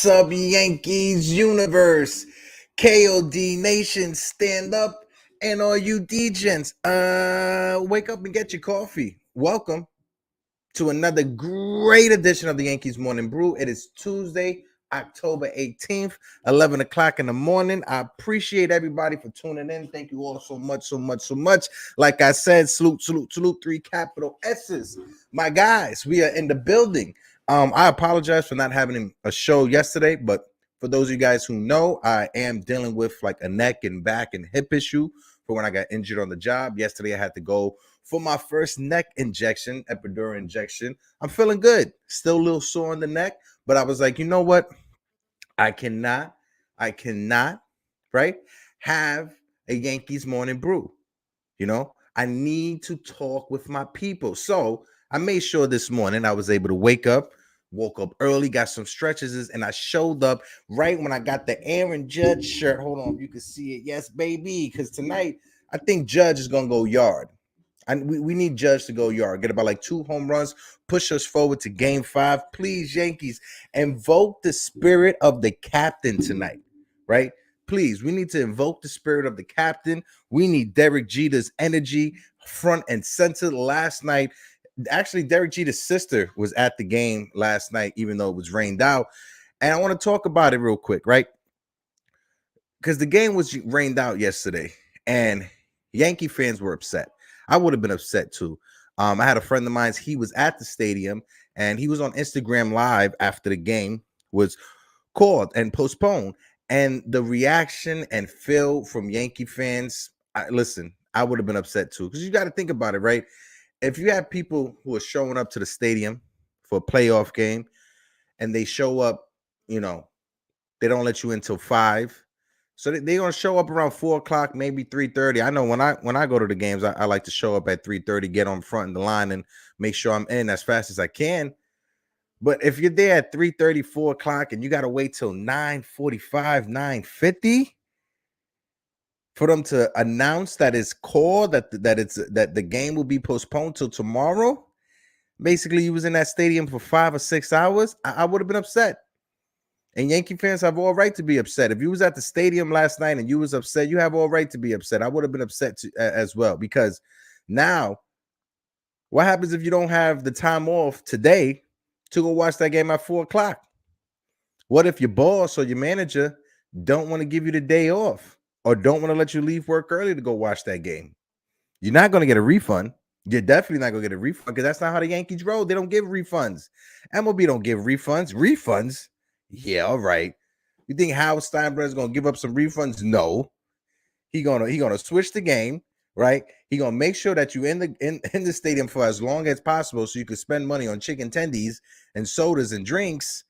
What's up, Yankees universe? KOD Nation, stand up, and all you DJs, wake up and get your coffee. Welcome to another great edition of the Yankees Morning Brew. It is Tuesday, October 18th, 11 o'clock in the morning. I appreciate everybody for tuning in. Thank you all so much. Like I said, salute, 3 capital S's. My guys, we are in the building. I apologize for not having a show yesterday, but for those of you guys who know, I am dealing with like a neck and back and hip issue for when I got injured on the job. Yesterday, I had to go for my first neck injection, epidural injection. I'm feeling good. Still a little sore in the neck, but I was like, you know what? I cannot, right, have a Yankees morning brew. You know, I need to talk with my people. So I made sure this morning I was able to woke up early, got some stretches, and I showed up right when I got the Aaron Judge shirt. Hold on, you can see it. Yes, baby, because tonight I think Judge is going to go yard. We need Judge to go yard, get about like 2 home runs, push us forward to game 5. Please, Yankees, invoke the spirit of the captain tonight, right? Please, we need to invoke the spirit of the captain. We need Derek Jeter's energy front and center. Last night, actually, Derek Jeter's sister was at the game last night, even though it was rained out. And I want to talk about it real quick, right? Because the game was rained out yesterday, and Yankee fans were upset. I would have been upset too. I had a friend of mine, he was at the stadium, and he was on Instagram Live after the game was called and postponed. And the reaction and feel from Yankee fans, listen, I would have been upset too. Because you got to think about it, right? If you have people who are showing up to the stadium for a playoff game, and they show up, you know, they don't let you in till 5. So they're gonna show up around 4 o'clock, maybe 3:30. I know when I go to the games, I like to show up at 3:30, get on front of the line, and make sure I'm in as fast as I can. But if you're there at 3:30, 4 o'clock, and you got to wait till 9:45, 9:50 for them to announce that it's called, that the game will be postponed till tomorrow, basically you was in that stadium for 5 or 6 hours, I would have been upset. And Yankee fans have all right to be upset. If you was at the stadium last night and you was upset, you have all right to be upset. I would have been upset as well, because now what happens if you don't have the time off today to go watch that game at 4 o'clock? What if your boss or your manager don't want to give you the day off, or don't want to let you leave work early to go watch that game? You're not going to get a refund. You're definitely not going to get a refund, because that's not how the Yankees roll. They don't give refunds. MLB don't give refunds. Refunds? Yeah, all right. You think Howard Steinbrenner is going to give up some refunds? No. He gonna switch the game, right? He gonna make sure that you in the stadium for as long as possible, so you can spend money on chicken tendies and sodas and drinks.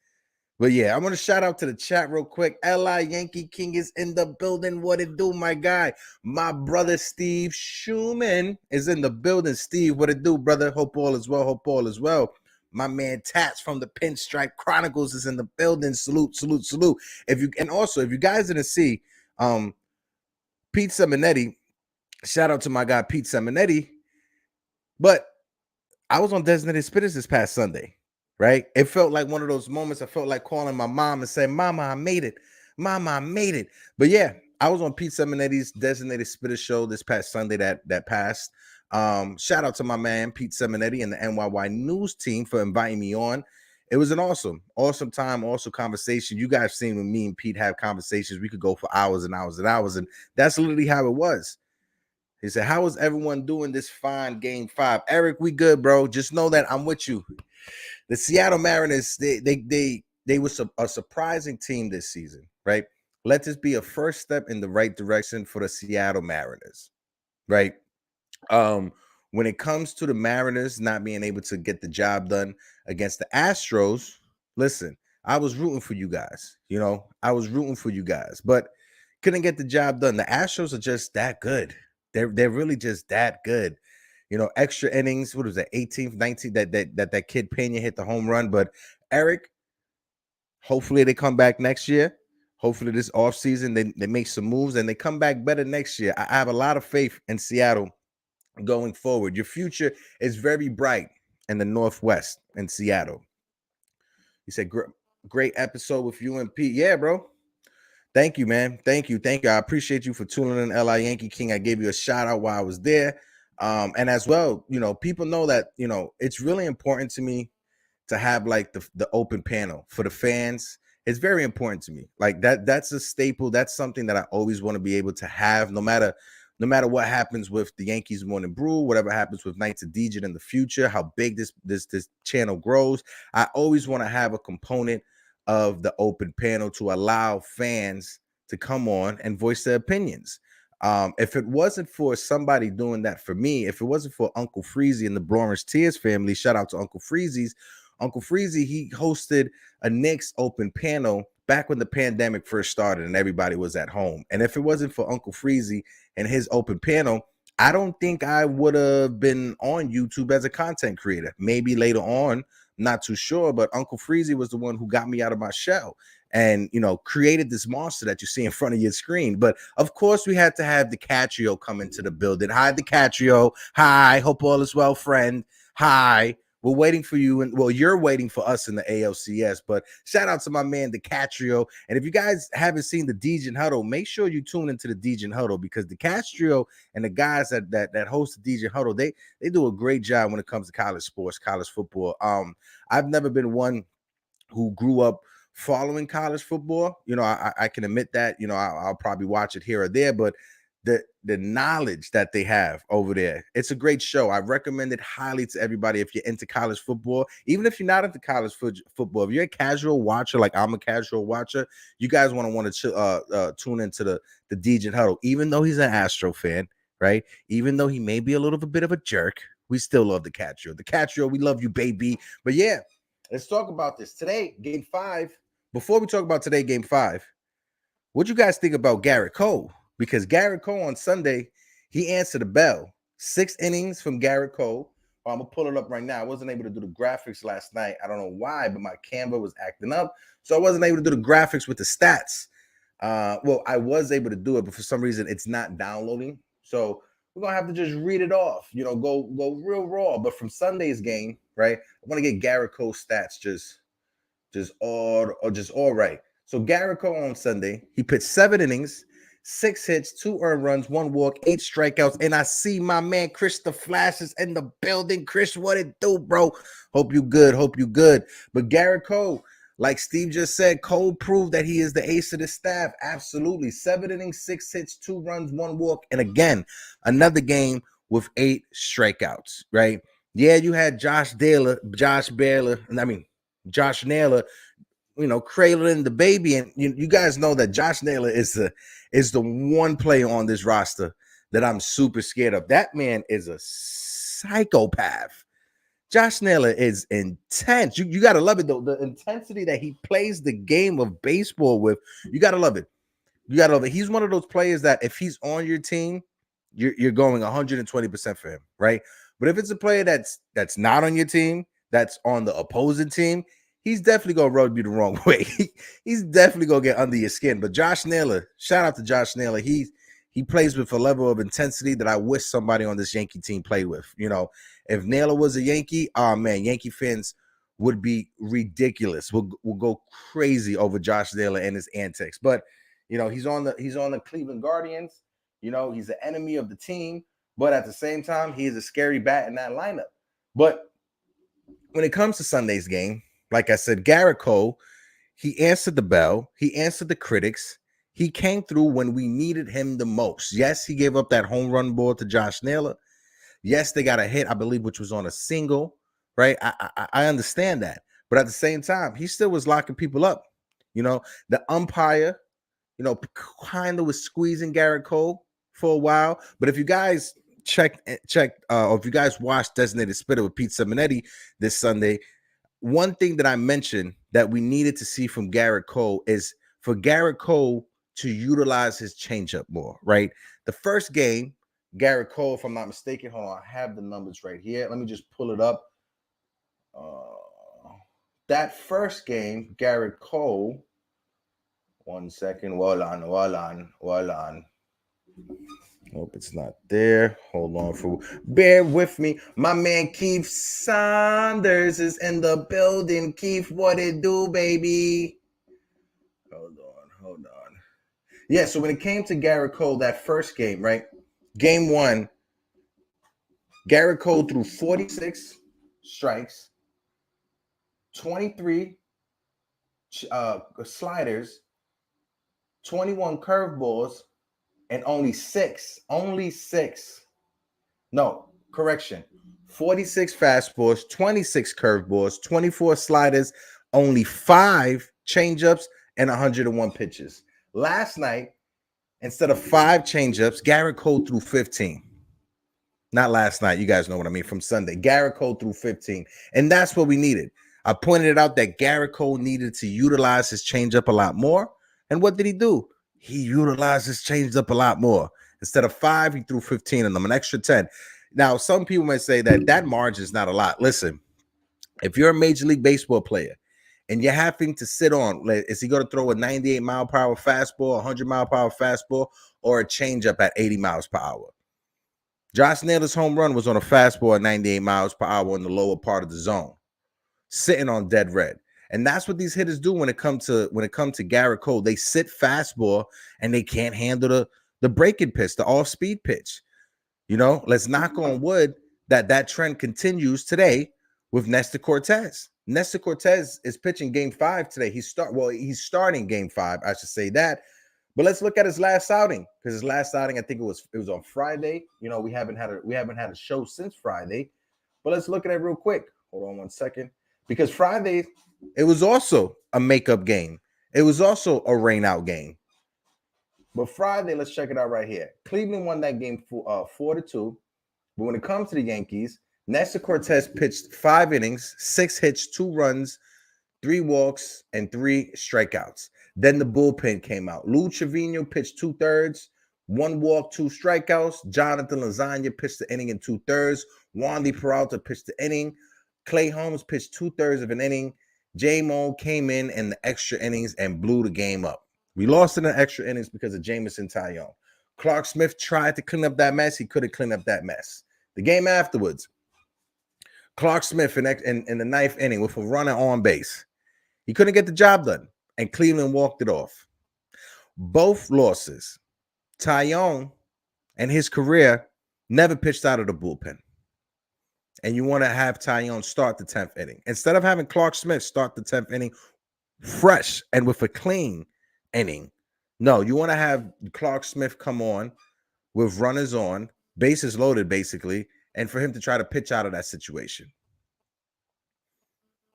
But yeah, I'm gonna shout out to the chat real quick. LI Yankee King is in the building. What it do, my guy? My brother Steve Schumann is in the building. Steve, what it do, brother? Hope all is well. My man Tats from the Pinstripe Chronicles is in the building. Salute. If you guys didn't see, Pete Simonetti, shout out to my guy Pete Simonetti. But I was on Designated Spitters this past Sunday, right? It felt like one of those moments. I felt like calling my mom and saying, Mama, I made it. Mama, I made it. But yeah, I was on Pete Simonetti's Designated Spitters show this past Sunday that passed. Shout out to my man Pete Simonetti and the NYY News team for inviting me on. It was an awesome time, awesome conversation. You guys seen when me and Pete have conversations, we could go for hours and hours and hours, and that's literally how it was. He said, how is everyone doing this fine game 5? Eric, we good, bro. Just know that I'm with you. The Seattle Mariners, they were a surprising team this season, right? Let this be a first step in the right direction for the Seattle Mariners, right? When it comes to the Mariners not being able to get the job done against the Astros, listen, I was rooting for you guys. I was rooting for you guys, but couldn't get the job done. The Astros are just that good. They're really just that good. Extra innings. What was that? 18th, 19th. That kid Pena hit the home run. But Eric, hopefully they come back next year. Hopefully this offseason they make some moves and they come back better next year. I have a lot of faith in Seattle going forward. Your future is very bright in the Northwest in Seattle. He said, Great episode with you and Pete. Yeah, bro. Thank you, man. Thank you. I appreciate you for tuning in, LI Yankee King. I gave you a shout out while I was there. And as well, people know that, it's really important to me to have like the open panel for the fans. It's very important to me. Like that's a staple. That's something that I always want to be able to have, no matter what happens with the Yankees Morning Brew, whatever happens with Nights of DJ in the future, how big this channel grows. I always want to have a component of the open panel to allow fans to come on and voice their opinions. If it wasn't for somebody doing that for me, if it wasn't for Uncle Freezy and the Blorence Tears family, shout out to Uncle Freezy's. Uncle Freezy, he hosted a Knicks open panel back when the pandemic first started and everybody was at home. And if it wasn't for Uncle Freezy and his open panel, I don't think I would have been on YouTube as a content creator. Maybe later on, not too sure, but Uncle Freezy was the one who got me out of my shell and created this monster that you see in front of your screen. But of course, we had to have DiCaprio come into the building. Hi, DiCaprio. Hi, hope all is well, friend. Hi. We're waiting for you, and well, you're waiting for us in the ALCS. But shout out to my man DiCaprio. And if you guys haven't seen the DJ Huddle, make sure you tune into the DJ Huddle, because DiCaprio and the guys that host the DJ Huddle, they do a great job when it comes to college sports, college football. I've never been one who grew up following college football. I can admit that. I'll probably watch it here or there, but the knowledge that they have over there, it's a great show. I recommend it highly to everybody if you're into college football. Even if you're not into college football, if you're a casual watcher, like I'm a casual watcher, you guys want to tune into the DJ Huddle. Even though he's an Astro fan, right? Even though he may be a little bit of a jerk, we still love the Catrio. The Catrio, we love you, baby. But yeah, let's talk about this today. Game 5. Before we talk about today, Game 5, what you guys think about Garrett Cole? Because Garrett Cole on Sunday, he answered the bell. 6 innings from Garrett Cole. I'm going to pull it up right now. I wasn't able to do the graphics last night. I don't know why, but my Canva was acting up. So I wasn't able to do the graphics with the stats. Well, I was able to do it, but for some reason, it's not downloading. So we're going to have to just read it off, go real raw. But from Sunday's game, right, I want to get Garrett Cole's stats just all right. So Garrett Cole on Sunday, he pitched 7 innings, 6 hits, 2 earned runs, 1 walk, 8 strikeouts. And I see my man Chris the Flash is in the building. Chris, what it do, bro? Hope you good. But Garrett Cole, like Steve just said, Cole proved that he is the ace of the staff. Absolutely. 7 innings, 6 hits, 2 runs, 1 walk. And again, another game with 8 strikeouts, right? Yeah, you had Josh Naylor, cradling the baby. And you guys know that Josh Naylor is the one player on this roster that I'm super scared of. That man is a psychopath. Josh Naylor is intense. You got to love it, though. The intensity that he plays the game of baseball with, you got to love it. He's one of those players that if he's on your team, you're going 120% for him, right? But if it's a player that's not on your team, that's on the opposing team, he's definitely gonna rub you the wrong way. He's definitely gonna get under your skin. But Josh Naylor, shout out to Josh Naylor. He plays with a level of intensity that I wish somebody on this Yankee team played with. If Naylor was a Yankee, oh man, Yankee fans would be ridiculous. We'll go crazy over Josh Naylor and his antics. But he's on the Cleveland Guardians. He's the enemy of the team, but at the same time, he is a scary bat in that lineup. But when it comes to Sunday's game, like I said, Garrett Cole, he answered the bell. He answered the critics. He came through when we needed him the most. Yes, he gave up that home run ball to Josh Naylor. Yes, they got a hit, I believe, which was on a single, right? I understand that. But at the same time, he still was locking people up. The umpire, kind of was squeezing Garrett Cole for a while. But if you guys check, or if you guys watched Designated Spitter with Pete Simonetti this Sunday, one thing that I mentioned that we needed to see from Garrett Cole is for Garrett Cole to utilize his changeup more, right? The first game, Garrett Cole, if I'm not mistaken, hold on, I have the numbers right here. Let me just pull it up. That first game, Garrett Cole, 1 second, well on. Hope it's not there. Hold on bear with me. My man Keith Saunders is in the building. Keith, what it do, baby? Hold on. Yeah, so when it came to Garrett Cole, that first game, right? Game 1, Garrett Cole threw 46 strikes, 23 sliders, 21 curveballs, and only six. No, correction. 46 fastballs, 26 curveballs, 24 sliders, only 5 changeups, and 101 pitches. Last night, instead of 5 changeups, Garrett Cole threw 15. Not last night. You guys know what I mean, from Sunday. Garrett Cole threw 15. And that's what we needed. I pointed it out that Garrett Cole needed to utilize his changeup a lot more. And what did he do? He utilized his changeup a lot more. Instead of 5, he threw 15 in them, an extra 10. Now, some people may say that margin is not a lot. Listen, if you're a Major League Baseball player and you're having to sit on, is he going to throw a 98 mile per hour fastball, 100 mile per hour fastball, or a changeup at 80 miles per hour? Josh Naylor's home run was on a fastball at 98 miles per hour in the lower part of the zone, sitting on dead red. And that's what these hitters do when it comes to Garrett Cole. They sit fastball and they can't handle the breaking pitch, the off-speed pitch. You know, let's knock on wood that trend continues today with Nestor Cortes. Nestor Cortes is pitching game 5 today. He's starting game 5, I should say that. But let's look at his last outing, because his last outing, I think it was on Friday. You know, we haven't had a show since Friday. But let's look at it real quick. Hold on one second. Because Friday, it was also a makeup game. It was also a rain out game. But Friday, let's check it out right here. Cleveland won that game 4-2. But when it comes to the Yankees, Nestor Cortes pitched 5 innings, 6 hits, 2 runs, 3 walks, and 3 strikeouts. Then the bullpen came out. Lou Trevino pitched 2/3, 1 walk, 2 strikeouts. Jonathan Lasagna pitched the inning in 2/3. Wandy Peralta pitched the inning. Clay Holmes pitched 2/3 of an inning. J-Mo came in the extra innings and blew the game up. We lost in the extra innings because of Jameson Taillon. Clark Smith tried to clean up that mess. He couldn't clean up that mess. The game afterwards, Clark Smith in the 9th inning with a runner on base. He couldn't get the job done, and Cleveland walked it off. Both losses, Taillon and his career never pitched out of the bullpen. And you want to have Taillon start the 10th inning. Instead of having Clark Smith start the 10th inning fresh and with a clean inning. No, you want to have Clark Smith come on with runners on, bases loaded basically, and for him to try to pitch out of that situation.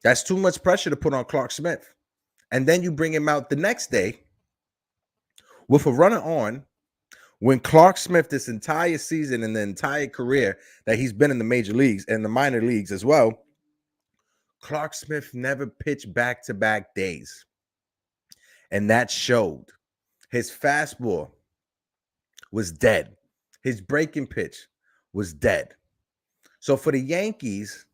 That's too much pressure to put on Clark Smith. And then you bring him out the next day with a runner on, when Clark Smith, this entire season and the entire career that he's been in the major leagues and the minor leagues as well, Clark Smith never pitched back-to-back days. And that showed. His fastball was dead. His breaking pitch was dead. So for the Yankees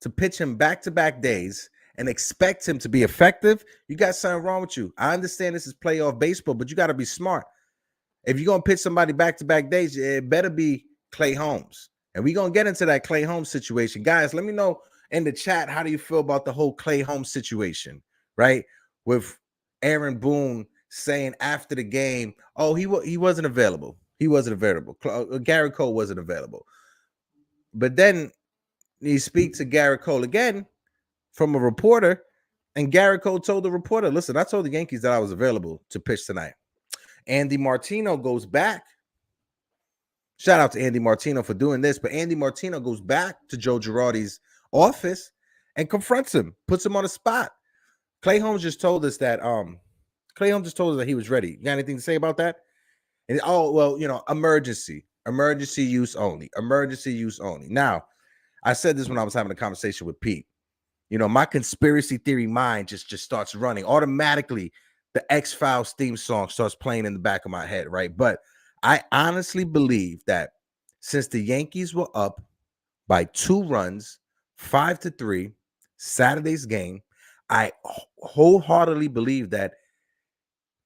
to pitch him back-to-back days and expect him to be effective, you got something wrong with you. I understand this is playoff baseball, but you got to be smart. If you're going to pitch somebody back-to-back days, it better be Clay Holmes. And we're going to get into that Clay Holmes situation. Guys, let me know in the chat, how do you feel about the whole Clay Holmes situation, right? With Aaron Boone saying after the game, oh, he wasn't available. He wasn't available. Garrett Cole wasn't available. But then you speak to Garrett Cole again from a reporter, and Garrett Cole told the reporter, listen, I told the Yankees that I was available to pitch tonight. Andy Martino goes back. Shout out to Andy Martino for doing this, but Andy Martino goes back to Joe Girardi's office and confronts him, puts him on the spot. Clay Holmes just told us that he was ready. You got anything to say about that? And emergency use only. Emergency use only. Now, I said this when I was having a conversation with Pete. My conspiracy theory mind just starts running. Automatically, the X-Files theme song starts playing in the back of my head, right? But I honestly believe that since the Yankees were up by 2 runs, 5-3, Saturday's game, I wholeheartedly believe that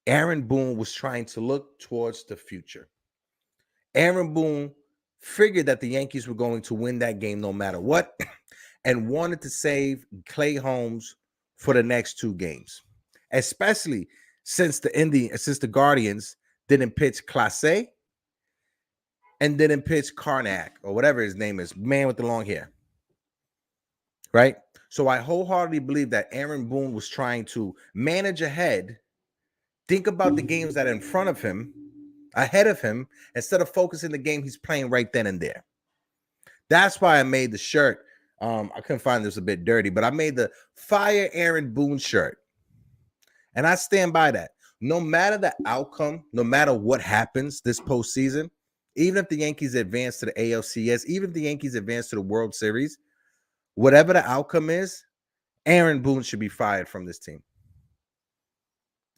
Aaron Boone was trying to look towards the future. Aaron Boone figured that the Yankees were going to win that game no matter what and wanted to save Clay Holmes for the next 2 games, especially since the Guardians didn't pitch Clase and didn't pitch Karnak or whatever his name is, man with the long hair. Right? So I wholeheartedly believe that Aaron Boone was trying to manage ahead, think about the games that are in front of him, ahead of him, instead of focusing the game he's playing right then and there. That's why I made the shirt. I couldn't find this, a bit dirty, but I made the Fire Aaron Boone shirt. And I stand by that. No matter the outcome, no matter what happens this postseason, even if the Yankees advance to the ALCS, even if the Yankees advance to the World Series, whatever the outcome is, Aaron Boone should be fired from this team.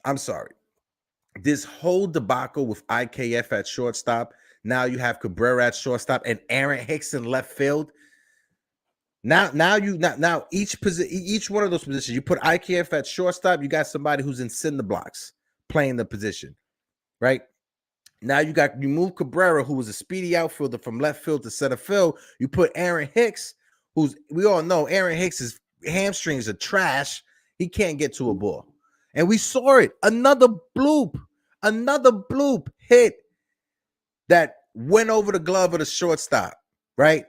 I'm sorry. This whole debacle with IKF at shortstop, now you have Cabrera at shortstop and Aaron Hicks in left field. Now each one of those positions, you put IKF at shortstop, you got somebody who's in cinder blocks playing the position, right? Now you move Cabrera, who was a speedy outfielder, from left field to center field. You put Aaron Hicks, we all know Aaron Hicks' hamstrings are trash. He can't get to a ball. And we saw it. Another bloop hit that went over the glove of the shortstop, right?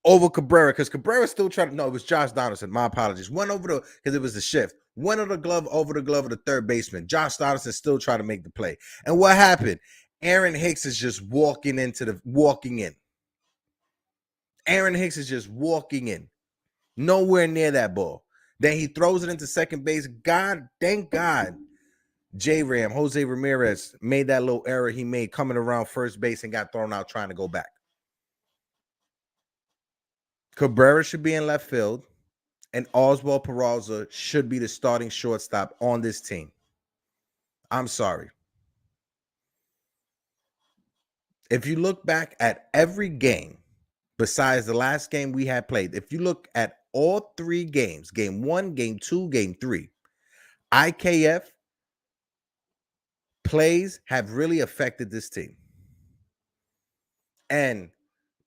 Over Cabrera, because Cabrera still trying to, no, it was Josh Donaldson. My apologies. Went over because it was the shift. Went over the glove of the third baseman. Josh Donaldson still trying to make the play. And what happened? Aaron Hicks is just walking in. Aaron Hicks is just walking in. Nowhere near that ball. Then he throws it into second base. Thank God, Jose Ramirez made that little error he made coming around first base and got thrown out trying to go back. Cabrera should be in left field, and Oswald Peraza should be the starting shortstop on this team. I'm sorry. If you look back at every game besides the last game we had played, if you look at all 3 games, game 1, game 2, game 3, IKF plays have really affected this team. And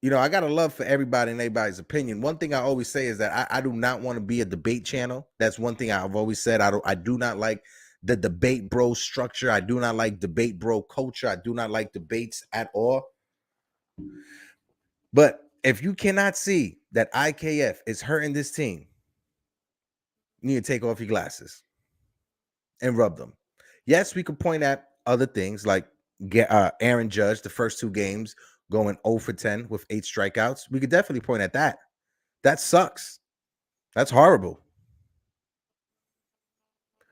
I got a love for everybody and everybody's opinion. One thing I always say is that I do not want to be a debate channel. That's one thing I've always said. I do not like the debate bro structure. I do not like debate bro culture. I do not like debates at all. But if you cannot see that IKF is hurting this team, you need to take off your glasses and rub them. Yes, we could point at other things like Aaron Judge, the first 2 games, going 0 for 10 with 8 strikeouts. We could definitely point at that. That sucks. That's horrible.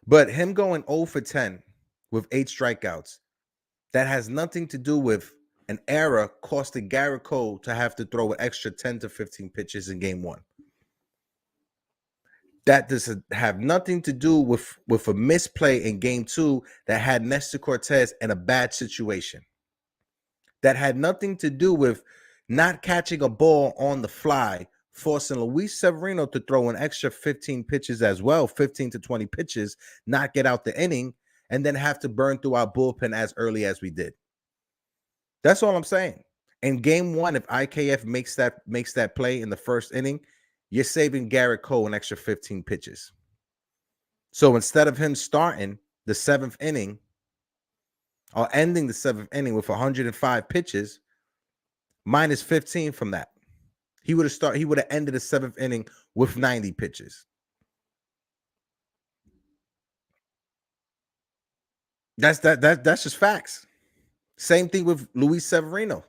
But him going 0 for 10 with 8 strikeouts, that has nothing to do with an error costing Garrett Cole to have to throw an extra 10 to 15 pitches in game 1. That does have nothing to do with a misplay in game 2 that had Nestor Cortes in a bad situation. That had nothing to do with not catching a ball on the fly, forcing Luis Severino to throw an extra 15 pitches as well, 15 to 20 pitches, not get out the inning, and then have to burn through our bullpen as early as we did. That's all I'm saying. In game 1, if IKF makes that play in the first inning, you're saving Garrett Cole an extra 15 pitches. So instead of him starting the 7th inning or ending the 7th inning with 105 pitches, minus 15 from that, he would have ended the 7th inning with 90 pitches. That's just facts. Same thing with Luis Severino.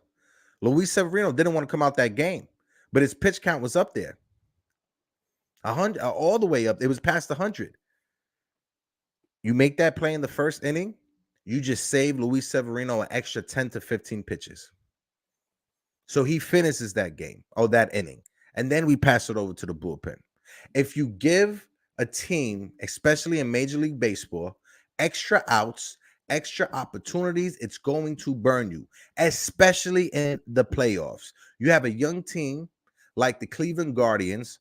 Luis Severino didn't want to come out that game, but his pitch count was up there. 100, all the way up. It was past 100. You make that play in the first inning, you just save Luis Severino an extra 10 to 15 pitches. So he finishes that game or that inning, and then we pass it over to the bullpen. If you give a team, especially in Major League Baseball, extra outs, extra opportunities, it's going to burn you, especially in the playoffs. You have a young team like the Cleveland Guardians,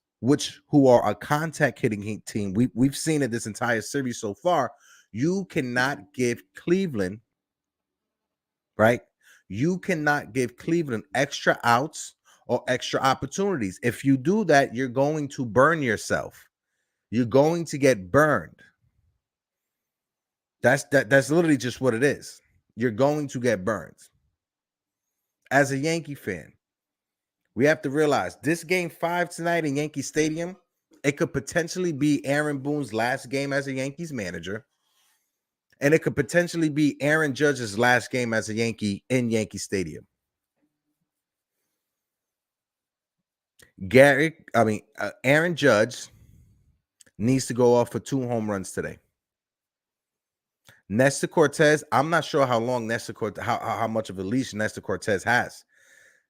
who are a contact hitting team. We've seen it this entire series so far. You cannot give Cleveland, right? You cannot give Cleveland extra outs or extra opportunities. If you do that, you're going to burn yourself. You're going to get burned. That's literally just what it is. You're going to get burned. As a Yankee fan, we have to realize this game 5 tonight in Yankee Stadium, it could potentially be Aaron Boone's last game as a Yankees manager. And it could potentially be Aaron Judge's last game as a Yankee in Yankee Stadium. Aaron Judge needs to go off for 2 home runs today. Nestor Cortes, I'm not sure how long how much of a leash Nestor Cortes has.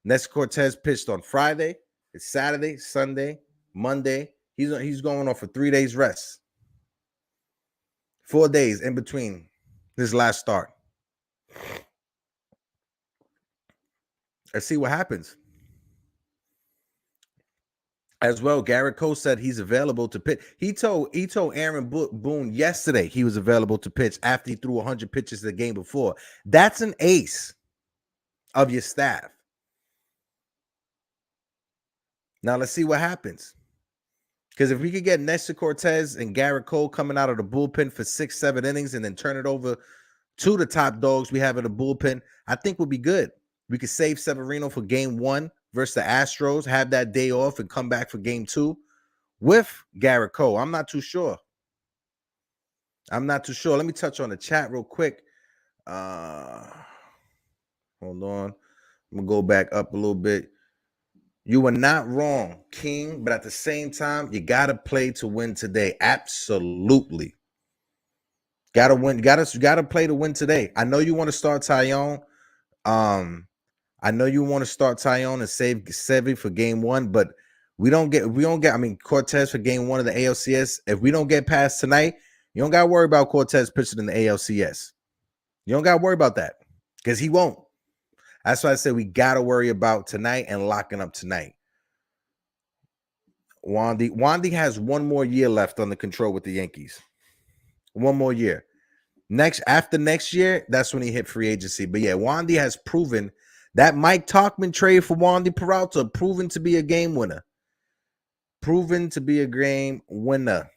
Nestor Cortes pitched on Friday, it's Saturday, Sunday, Monday. He's going off for 3 days rest. 4 days in between his last start. Let's see what happens. As well, Garrett Cole said he's available to pitch. He told Aaron Boone yesterday he was available to pitch after he threw 100 pitches the game before. That's an ace of your staff. Now let's see what happens. Because if we could get Nestor Cortes and Garrett Cole coming out of the bullpen for 6-7 innings and then turn it over to the top dogs we have in the bullpen, I think we'll be good. We could save Severino for game 1 versus the Astros, have that day off and come back for game 2 with Garrett Cole. I'm not too sure. Let me touch on the chat real quick. Hold on. I'm going to go back up a little bit. You are not wrong, King, but at the same time, you got to play to win today. Absolutely. Got to win. Got to play to win today. I know you want to start Taillon. I know you want to start Taillon and save Sevy for game 1, but we don't get Cortes for game 1 of the ALCS. If we don't get past tonight, you don't got to worry about Cortes pitching in the ALCS. You don't got to worry about that because he won't. That's why I said we got to worry about tonight and locking up tonight. Wandy has 1 more year left on the control with the Yankees. 1 more year. After next year, that's when he hit free agency. But yeah, Wandy has proven that Mike Tauchman trade for Wandy Peralta proven to be a game winner. Proven to be a game winner.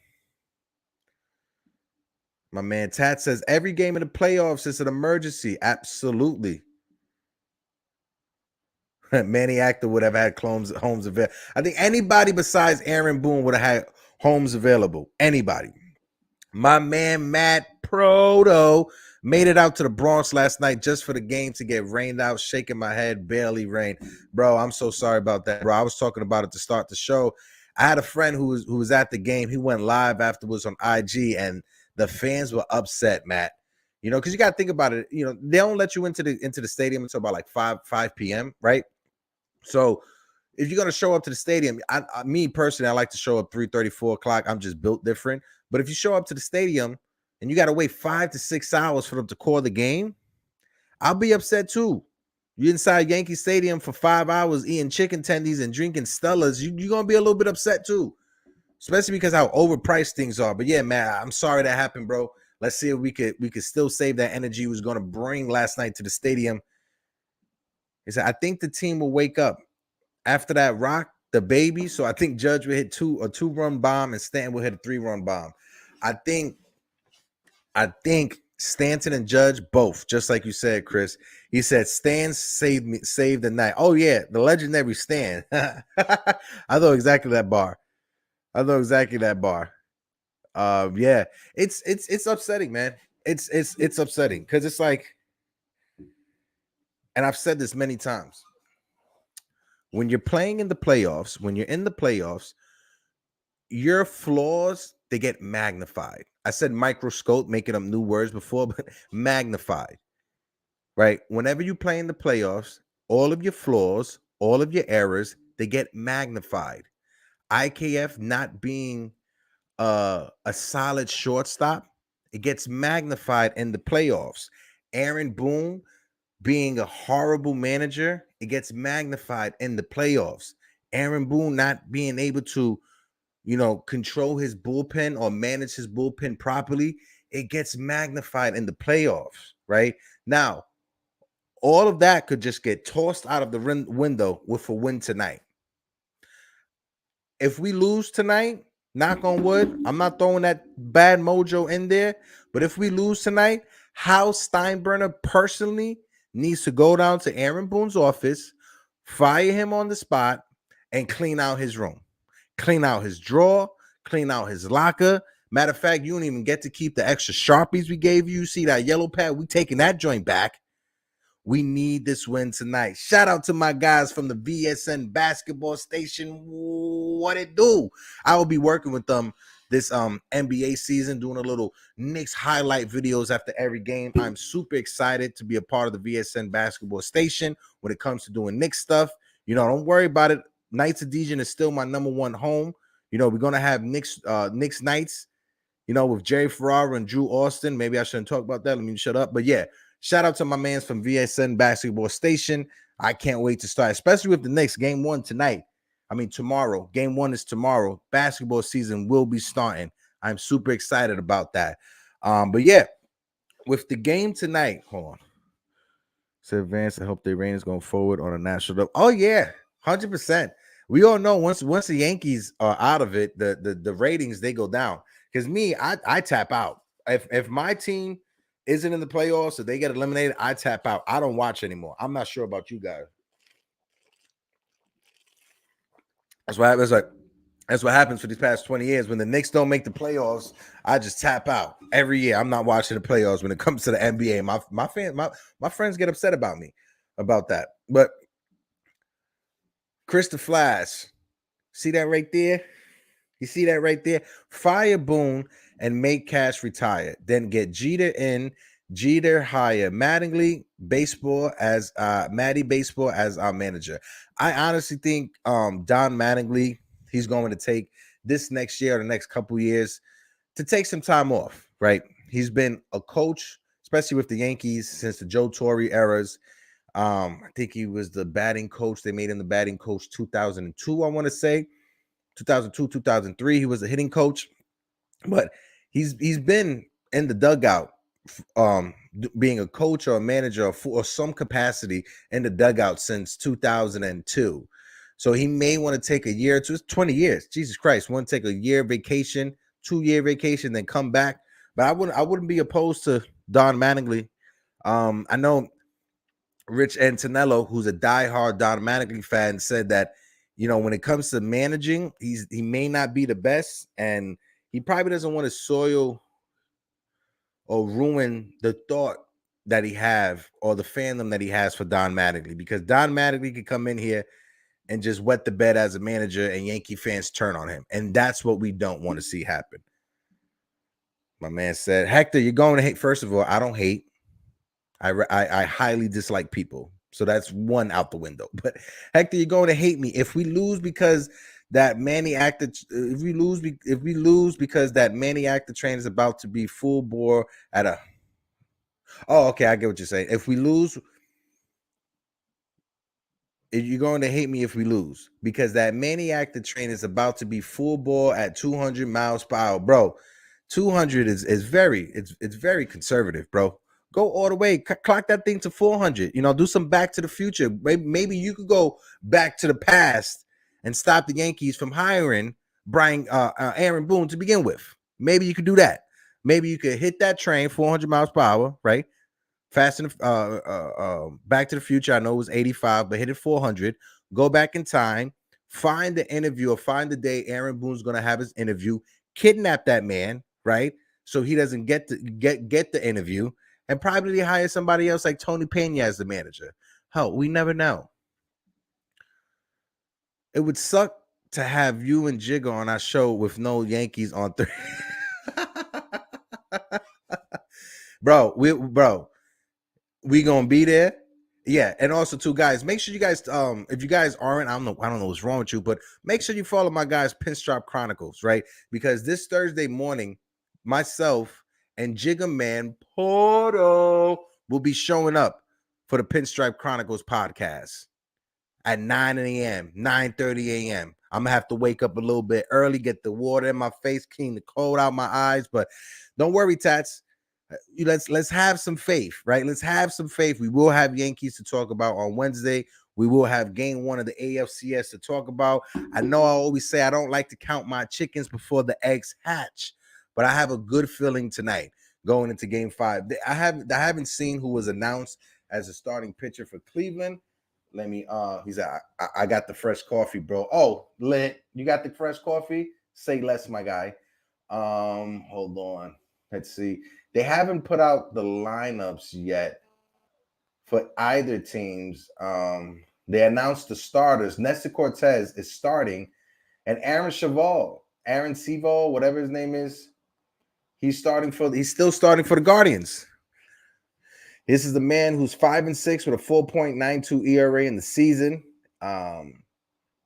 My man Tat says every game in the playoffs is an emergency. Absolutely. Manny Actor would have had homes available. I think anybody besides Aaron Boone would have had homes available. Anybody. My man Matt Proto made it out to the Bronx last night just for the game to get rained out, shaking my head, barely rained. Bro, I'm so sorry about that, bro. I was talking about it to start the show. I had a friend who was at the game. He went live afterwards on IG, and the fans were upset, Matt. You know, because you got to think about it. You know, they don't let you into the stadium until about like 5 p.m., right? So if you're going to show up to the stadium, me personally, I like to show up 3:30, 4 o'clock. I'm just built different. But if you show up to the stadium and you got to wait 5 to 6 hours for them to call the game, I'll be upset too. You're inside Yankee Stadium for 5 hours eating chicken tendies and drinking Stellas. You're going to be a little bit upset too, especially because how overpriced things are. But yeah, man, I'm sorry that happened, bro. Let's see if we could still save that energy he was going to bring last night to the stadium. He said, I think the team will wake up after that rock the baby. So I think Judge will hit a 2-run bomb and Stanton will hit a 3-run bomb. I think Stanton and Judge both, just like you said, Chris. He said Stan saved the night. Oh yeah, the legendary Stan. I know exactly that bar. Yeah, it's upsetting, man. It's upsetting because it's like, and I've said this many times. When you're playing in the playoffs, your flaws, they get magnified. I said microscope, making up new words before, but magnified, right? Whenever you play in the playoffs, all of your flaws, all of your errors, they get magnified. IKF not being a solid shortstop, it gets magnified in the playoffs. Aaron Boone being a horrible manager, it gets magnified in the playoffs. Aaron Boone not being able to, control his bullpen or manage his bullpen properly, it gets magnified in the playoffs, right? Now, all of that could just get tossed out of the window with a win tonight. If we lose tonight, knock on wood, I'm not throwing that bad mojo in there, but if we lose tonight, Hal Steinbrenner personally needs to go down to Aaron Boone's office, fire him on the spot, and clean out his room. Clean out his drawer, clean out his locker. Matter of fact, you don't even get to keep the extra Sharpies we gave you. See that yellow pad? We taking that joint back. We need this win tonight. Shout out to my guys from the VSN basketball station. What it do? I will be working with them this NBA season, doing a little Knicks highlight videos after every game. I'm super excited to be a part of the VSN basketball station when it comes to doing Knicks stuff. You know, don't worry about it. Nights of Dejan is still my number one home. You know, we're gonna have Knicks nights, you know, with Jerry Ferrara and Drew Austin. Maybe I shouldn't talk about that. Let me shut up. But yeah, shout out to my mans from VSN Basketball Station. I can't wait to start, especially with the Knicks. Game 1 tonight. I mean, tomorrow. Game 1 is tomorrow. Basketball season will be starting. I'm super excited about that. But yeah, with the game tonight, hold on. So advance, I hope the Rain is going forward on a national level. Oh yeah, 100%. We all know once the Yankees are out of it, the ratings they go down. Because I tap out. If my team isn't in the playoffs, if they get eliminated, I tap out. I don't watch anymore. I'm not sure about you guys. That's what happens for these past 20 years. When the Knicks don't make the playoffs, I just tap out every year. I'm not watching the playoffs when it comes to the NBA. My friends get upset about me about that. But Chris the Flash, see that right there? You see that right there? Fire Boone and make Cash retire. Then get Jeter in. Jeter hire Mattingly Baseball as Matty Baseball as our manager. I honestly think Don Mattingly, he's going to take this next year or the next couple years to take some time off, right? He's been a coach, especially with the Yankees, since the Joe Torre eras. I think he was the batting coach. They made him the batting coach 2002, I want to say. 2002, 2003, he was a hitting coach. But he's been in the dugout, being a coach or a manager or some capacity in the dugout since 2002. So he may want to take a year to 20 years. Jesus Christ, want to take a year vacation, 2-year vacation, then come back. But I wouldn't be opposed to Don Mattingly. I know Rich Antonello, who's a diehard Don Mattingly fan, said that, you know, when it comes to managing, he may not be the best, and he probably doesn't want to soil or ruin the thought that he have or the fandom that he has for Don Mattingly, because Don Mattingly could come in here and just wet the bed as a manager and Yankee fans turn on him. And that's what we don't want to see happen. My man said, Hector, you're going to hate. First of all, I don't hate. I highly dislike people. So that's one out the window. But Hector, you're going to hate me if we lose because that Manny actor. If we lose because that Manny actor train is about to be full bore at a. Oh, okay, I get what you're saying. If we lose, you're going to hate me if we lose because that Manny actor train is about to be full bore at 200 miles per hour, bro. 200 is very it's very conservative, bro. Go all the way, clock that thing to 400. You know, do some Back to the Future. Maybe you could go back to the past and stop the Yankees from hiring Aaron Boone to begin with. Maybe you could do that. Maybe you could hit that train 400 miles per hour, right? Fast and Back to the Future. I know it was 85, but hit it 400. Go back in time, find the interview or find the day Aaron Boone's going to have his interview. Kidnap that man, right? So he doesn't get the interview. And probably hire somebody else like Tony Pena as the manager. Hell, we never know. It would suck to have you and Jigga on our show with no Yankees on 3. bro, we gonna be there. Yeah, and also too, guys, make sure you guys, if you guys aren't, I don't know what's wrong with you, but make sure you follow my guys Pinstripe Chronicles, right? Because this Thursday morning, myself and Jigga Man Porto will be showing up for the Pinstripe Chronicles podcast. at 9 a.m., 9:30 a.m. I'm gonna have to wake up a little bit early, get the water in my face, clean the cold out my eyes. But don't worry, Tats. Let's have some faith, right? Let's have some faith. We will have Yankees to talk about on Wednesday. We will have game 1 of the ALCS to talk about. I know I always say I don't like to count my chickens before the eggs hatch, but I have a good feeling tonight going into game 5. I haven't seen who was announced as a starting pitcher for Cleveland. Let me he's I got the fresh coffee, bro. Oh, lit. You got the fresh coffee? Say less, my guy. Hold on. Let's see. They haven't put out the lineups yet for either teams. They announced the starters. Nestor Cortes is starting, and Aaron Seval, whatever his name is, he's still starting for the Guardians. This is the man who's 5-6 with a 4.92 ERA in the season.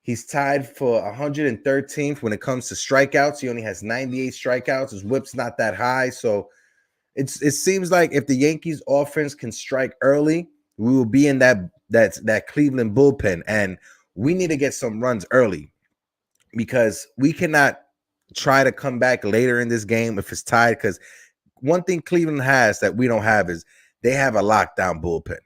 He's tied for 113th when it comes to strikeouts. He only has 98 strikeouts. His whip's not that high, so it seems like if the Yankees offense can strike early, we will be in that Cleveland bullpen, and we need to get some runs early because we cannot try to come back later in this game if it's tied. Because one thing Cleveland has that we don't have is they have a lockdown bullpen.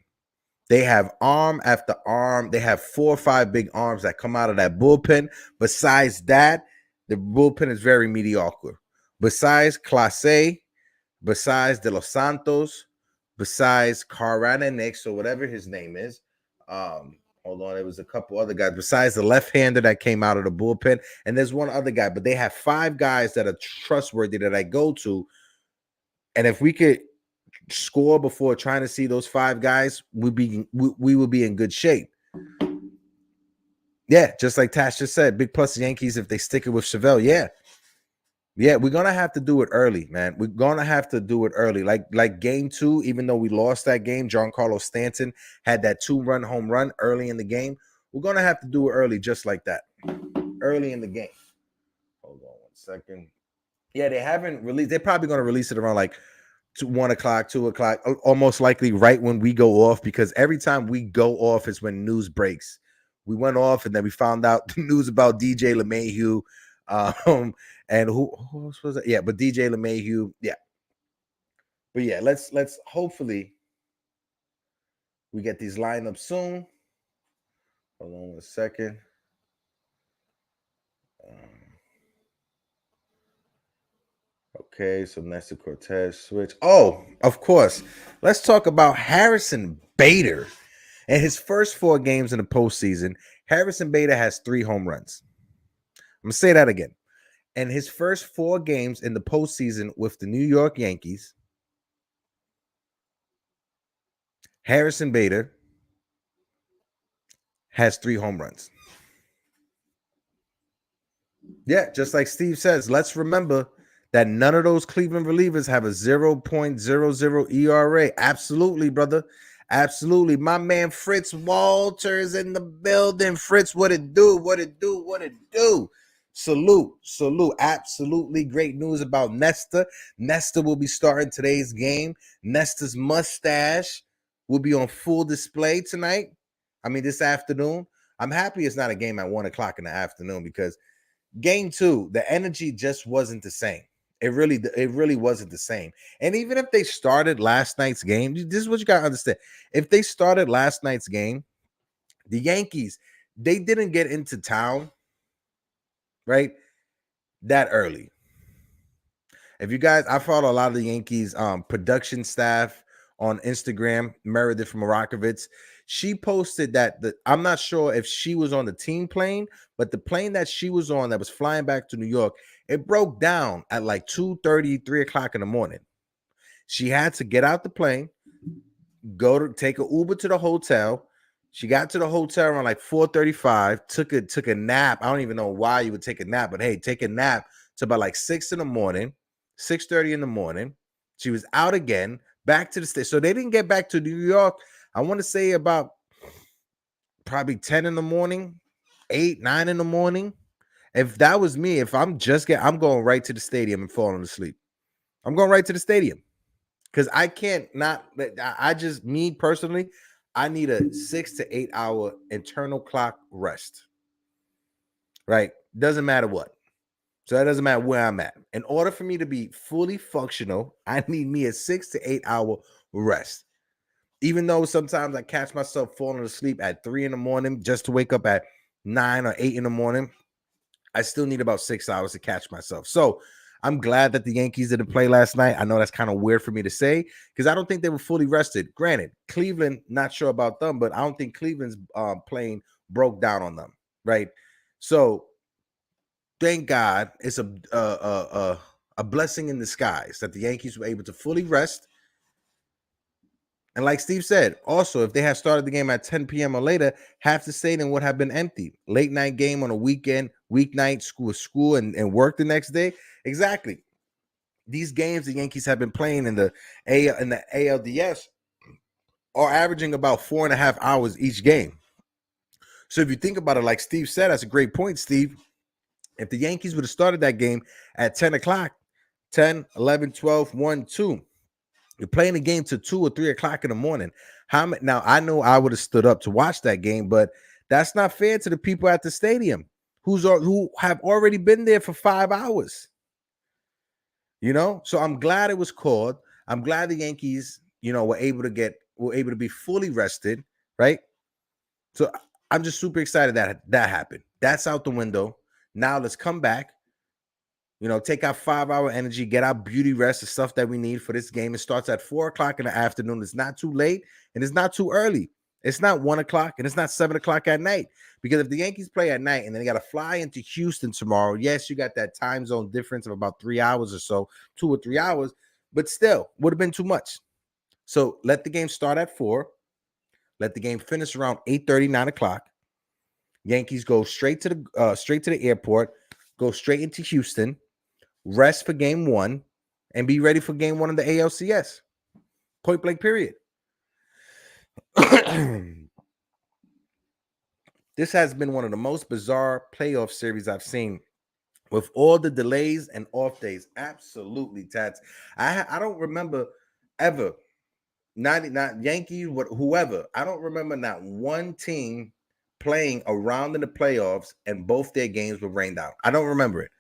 They have arm after arm. They have 4 or 5 big arms that come out of that bullpen. Besides that, the bullpen is very mediocre. Besides Clase, besides De Los Santos, besides Karanenix or whatever his name is, hold on, there was a couple other guys besides the left-hander that came out of the bullpen, and there's one other guy, but they have 5 guys that are trustworthy that I go to, and if we could score before trying to see those 5 guys, we will be in good shape. Yeah, just like Tash just said, big plus the Yankees if they stick it with Chevelle. Yeah, we're gonna have to do it early, man. We're gonna have to do it early. Like game 2, even though we lost that game, Giancarlo Stanton had that 2-run home run early in the game. We're gonna have to do it early, just like that, early in the game. Hold on 1 second. Yeah, they haven't released. They're probably gonna release it around like 1 o'clock, 2 o'clock, almost likely right when we go off, because every time we go off is when news breaks. We went off and then we found out the news about DJ LeMahieu. And who else was that? Yeah, but DJ LeMahieu. Yeah. But yeah, let's hopefully we get these lineups soon. Hold on 1 second. Okay, so Nestor Cortes switch. Oh, of course. Let's talk about Harrison Bader. In his first 4 games in the postseason, Harrison Bader has 3 home runs. I'm going to say that again. In his first 4 games in the postseason with the New York Yankees, Harrison Bader has 3 home runs. Yeah, just like Steve says, let's remember that none of those Cleveland relievers have a 0.00 ERA. Absolutely, brother. Absolutely. My man Fritz Walters in the building. Fritz, what it do? What it do? What it do? Salute. Absolutely great news about Nestor. Nestor will be starting today's game. Nestor's mustache will be on full display tonight. I mean, this afternoon. I'm happy it's not a game at 1 o'clock in the afternoon, because game 2, the energy just wasn't the same. It really wasn't the same. And even if they started last night's game, this is what you got to understand. If they started last night's game, the Yankees, they didn't get into town, right, that early. If you guys, I follow a lot of the Yankees production staff on Instagram, Meredith Morakovitz. She posted that I'm not sure if she was on the team plane, but the plane that she was on that was flying back to New York, it broke down at like 2:30, 3 o'clock in the morning. She had to get out the plane, go to take an Uber to the hotel. She got to the hotel around like 4:35, took a nap. I don't even know why you would take a nap, but hey, take a nap to about like 6 in the morning, 6:30 in the morning. She was out again, back to the state. So they didn't get back to New York, I want to say about probably 10 in the morning, 8, 9 in the morning. If that was me, if I'm going right to the stadium and falling asleep. I'm going right to the stadium, because I can't not. I just, me personally, I need a 6 to 8 hour internal clock rest. Right? Doesn't matter what. So that doesn't matter where I'm at. In order for me to be fully functional, I need me a 6 to 8 hour rest. Even though sometimes I catch myself falling asleep at 3 in the morning just to wake up at 9 or 8 in the morning, I still need about 6 hours to catch myself. So I'm glad that the Yankees didn't play last night. I know that's kind of weird for me to say because I don't think they were fully rested. Granted, Cleveland, not sure about them, but I don't think Cleveland's playing broke down on them, right? So thank God it's a blessing in disguise that the Yankees were able to fully rest. And like Steve said, also, if they had started the game at 10 p.m. or later, half the stadium would have been empty. Late night game on a weekend, weeknight, school and work the next day. Exactly. These games the Yankees have been playing in the ALDS are averaging about 4.5 hours each game. So if you think about it, like Steve said, that's a great point, Steve. If the Yankees would have started that game at 10 o'clock, 10, 11, 12, 1, 2, you're playing the game to 2 or 3 o'clock in the morning. Now, I know I would have stood up to watch that game, but that's not fair to the people at the stadium who have already been there for 5 hours. You know, so I'm glad it was called. I'm glad the Yankees, were able to be fully rested, right? So I'm just super excited that happened. That's out the window. Now let's come back. Take our 5-hour energy, get our beauty rest, the stuff that we need for this game. It starts at 4 o'clock in the afternoon. It's not too late and it's not too early. It's not 1 o'clock and it's not 7 o'clock at night. Because if the Yankees play at night and then they got to fly into Houston tomorrow, yes, you got that time zone difference of about 3 hours or so, 2 or 3 hours, but still would have been too much. So let the game start at 4. Let the game finish around 8:30, 9 o'clock. Yankees go straight to the airport, go straight into Houston, rest for game 1, and be ready for game 1 of the ALCS. Point blank period. This has been one of the most bizarre playoff series I've seen with all the delays and off days. Absolutely, Tats. I don't remember ever, not Yankees, whoever. I don't remember not one team playing around in the playoffs and both their games were rained out. I don't remember it.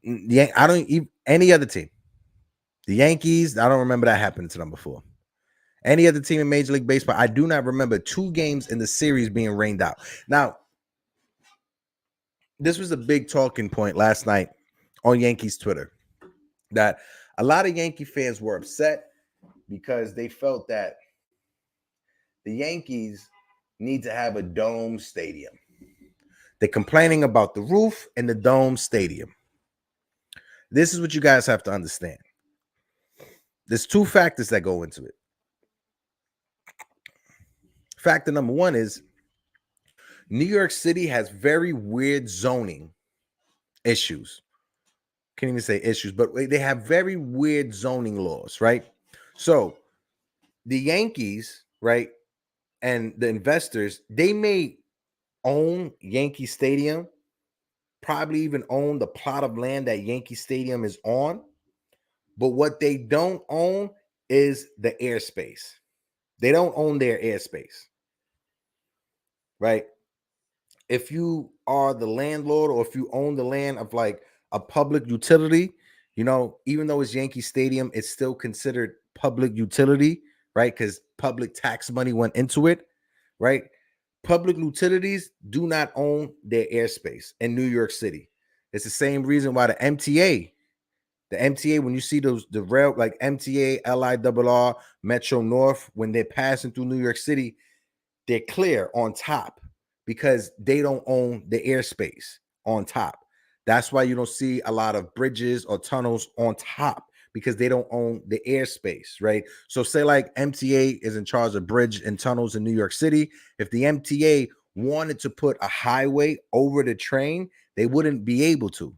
Yeah, I don't even any other team. The Yankees, I don't remember that happening to them before. Any other team in Major League Baseball, I do not remember 2 games in the series being rained out. Now, this was a big talking point last night on Yankees Twitter that a lot of Yankee fans were upset because they felt that the Yankees need to have a dome stadium. They're complaining about the roof and the dome stadium. This is what you guys have to understand. There's 2 factors that go into it. Factor number 1 is New York City has very weird zoning issues. Can't even say issues, but they have very weird zoning laws, right? So the Yankees, right, and the investors, they may own Yankee Stadium, probably even own the plot of land that Yankee Stadium is on, but what they don't own is the airspace. They don't own their airspace, right? If you are the landlord or if you own the land of like a public utility, even though it's Yankee Stadium, it's still considered public utility, right? Because public tax money went into it, right? Public utilities do not own their airspace in New York City. It's the same reason why the MTA, when you see the rail like MTA, LIRR, Metro North, when they're passing through New York City, they're clear on top because they don't own the airspace on top. That's why you don't see a lot of bridges or tunnels on top because they don't own the airspace, right? So say like MTA is in charge of bridge and tunnels in New York City. If the MTA wanted to put a highway over the train, they wouldn't be able to.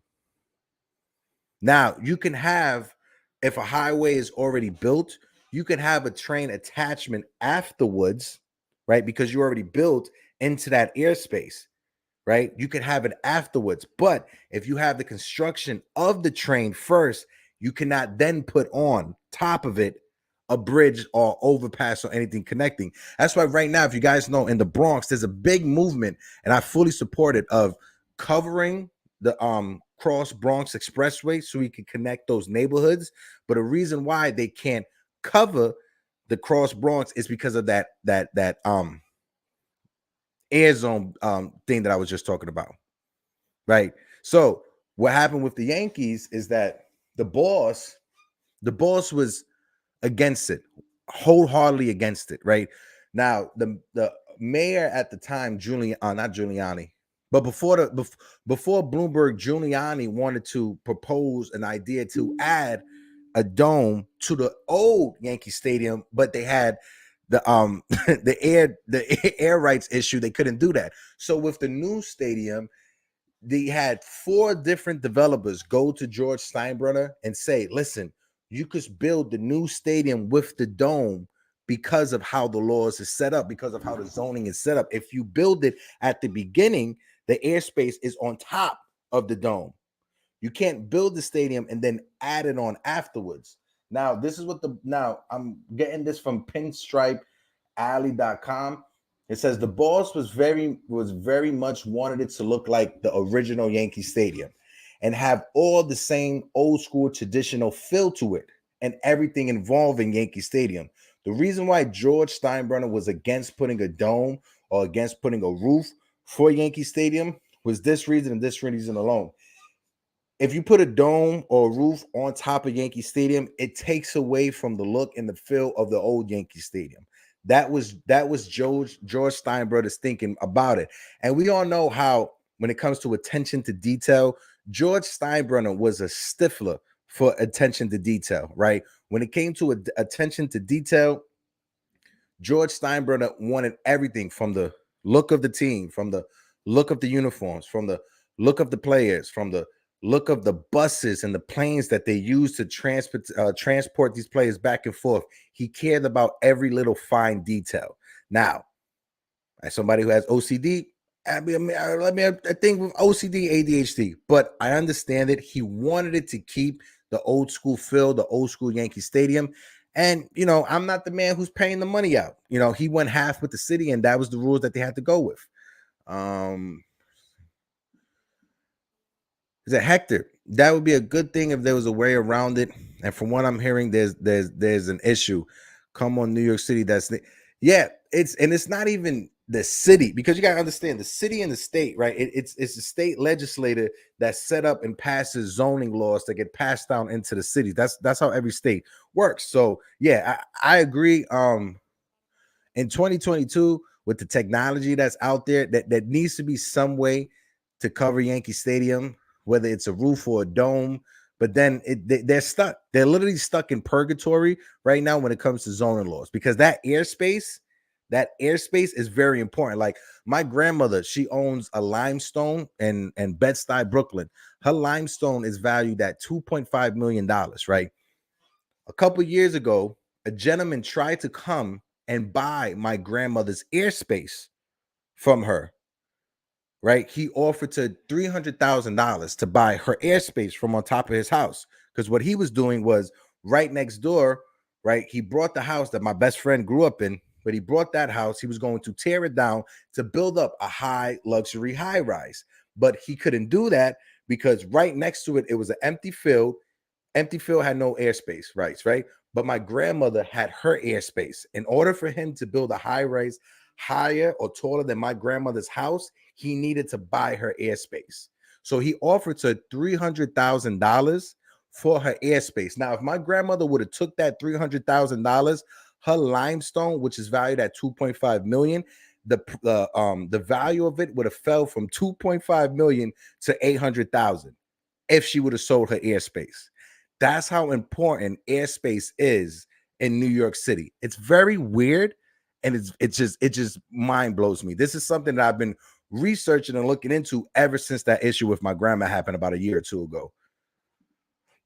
Now, you can have, if a highway is already built, you can have a train attachment afterwards, right? Because you already built into that airspace, right? You can have it afterwards. But if you have the construction of the train first, you cannot then put on top of it a bridge or overpass or anything connecting. That's why right now, if you guys know, in the Bronx, there's a big movement, and I fully support it, of covering the Cross Bronx Expressway so we can connect those neighborhoods. But the reason why they can't cover the Cross Bronx is because of that air zone thing that I was just talking about, right? So what happened with the Yankees is that the boss was against it, wholeheartedly against it, right? Now the mayor at the time, not Giuliani, but before Bloomberg, Giuliani wanted to propose an idea to add a dome to the old Yankee Stadium, but they had the the air rights issue. They couldn't do that. So with the new stadium, they had 4 different developers go to George Steinbrenner and say, listen, you could build the new stadium with the dome because of how the laws is set up, because of how the zoning is set up. If you build it at the beginning, the airspace is on top of the dome. You can't build the stadium and then add it on afterwards. Now, this is what I'm getting this from pinstripealley.com. It says the boss was very much wanted it to look like the original Yankee Stadium and have all the same old school traditional feel to it and everything involving Yankee Stadium. The reason why George Steinbrenner was against putting a dome or against putting a roof for Yankee Stadium was this reason and this reason alone. If you put a dome or a roof on top of Yankee Stadium, it takes away from the look and the feel of the old Yankee Stadium. That was George Steinbrenner's thinking about it. And we all know how, when it comes to attention to detail, George Steinbrenner was a stickler for attention to detail, right? When it came to attention to detail, George Steinbrenner wanted everything from the look of the team, from the look of the uniforms, from the look of the players, from the look of the buses and the planes that they use to transport these players back and forth. He cared about every little fine detail. Now, as somebody who has OCD, I think with OCD, ADHD, but I understand it. He wanted it to keep the old school feel, the old school Yankee Stadium. And, I'm not the man who's paying the money out. He went half with the city, and that was the rules that they had to go with. Is it Hector? That would be a good thing if there was a way around it. And from what I'm hearing, there's an issue. Come on, New York City. It's not even the city, because you got to understand the city and the state, right? It's the state legislator that set up and passes zoning laws that get passed down into the city. That's how every state works. So yeah, I agree. In 2022, with the technology that's out there, that needs to be some way to cover Yankee Stadium, whether it's a roof or a dome. But then they're stuck. They're literally stuck in purgatory right now when it comes to zoning laws, because that airspace is very important. Like my grandmother, she owns a limestone in Bed-Stuy, Brooklyn. Her limestone is valued at $2.5 million, right? A couple years ago, a gentleman tried to come and buy my grandmother's airspace from her, right? He offered to $300,000 to buy her airspace from on top of his house, because what he was doing was right next door, right? He brought the house that my best friend grew up in, but he brought that house. He was going to tear it down to build up a high luxury high rise, but he couldn't do that because right next to it, it was an empty field. Empty field had no airspace rights, right? But my grandmother had her airspace. In order for him to build a high rise higher or taller than my grandmother's house, he needed to buy her airspace. So he offered her $300,000 for her airspace. Now, if my grandmother would have took that $300,000, her limestone, which is valued at $2.5 million, the value of it would have fell from $2.5 million to $800,000 if she would have sold her airspace. That's how important airspace is in New York City. It's very weird, and it just mind blows me. This is something that I've been researching and looking into ever since that issue with my grandma happened about a year or two ago.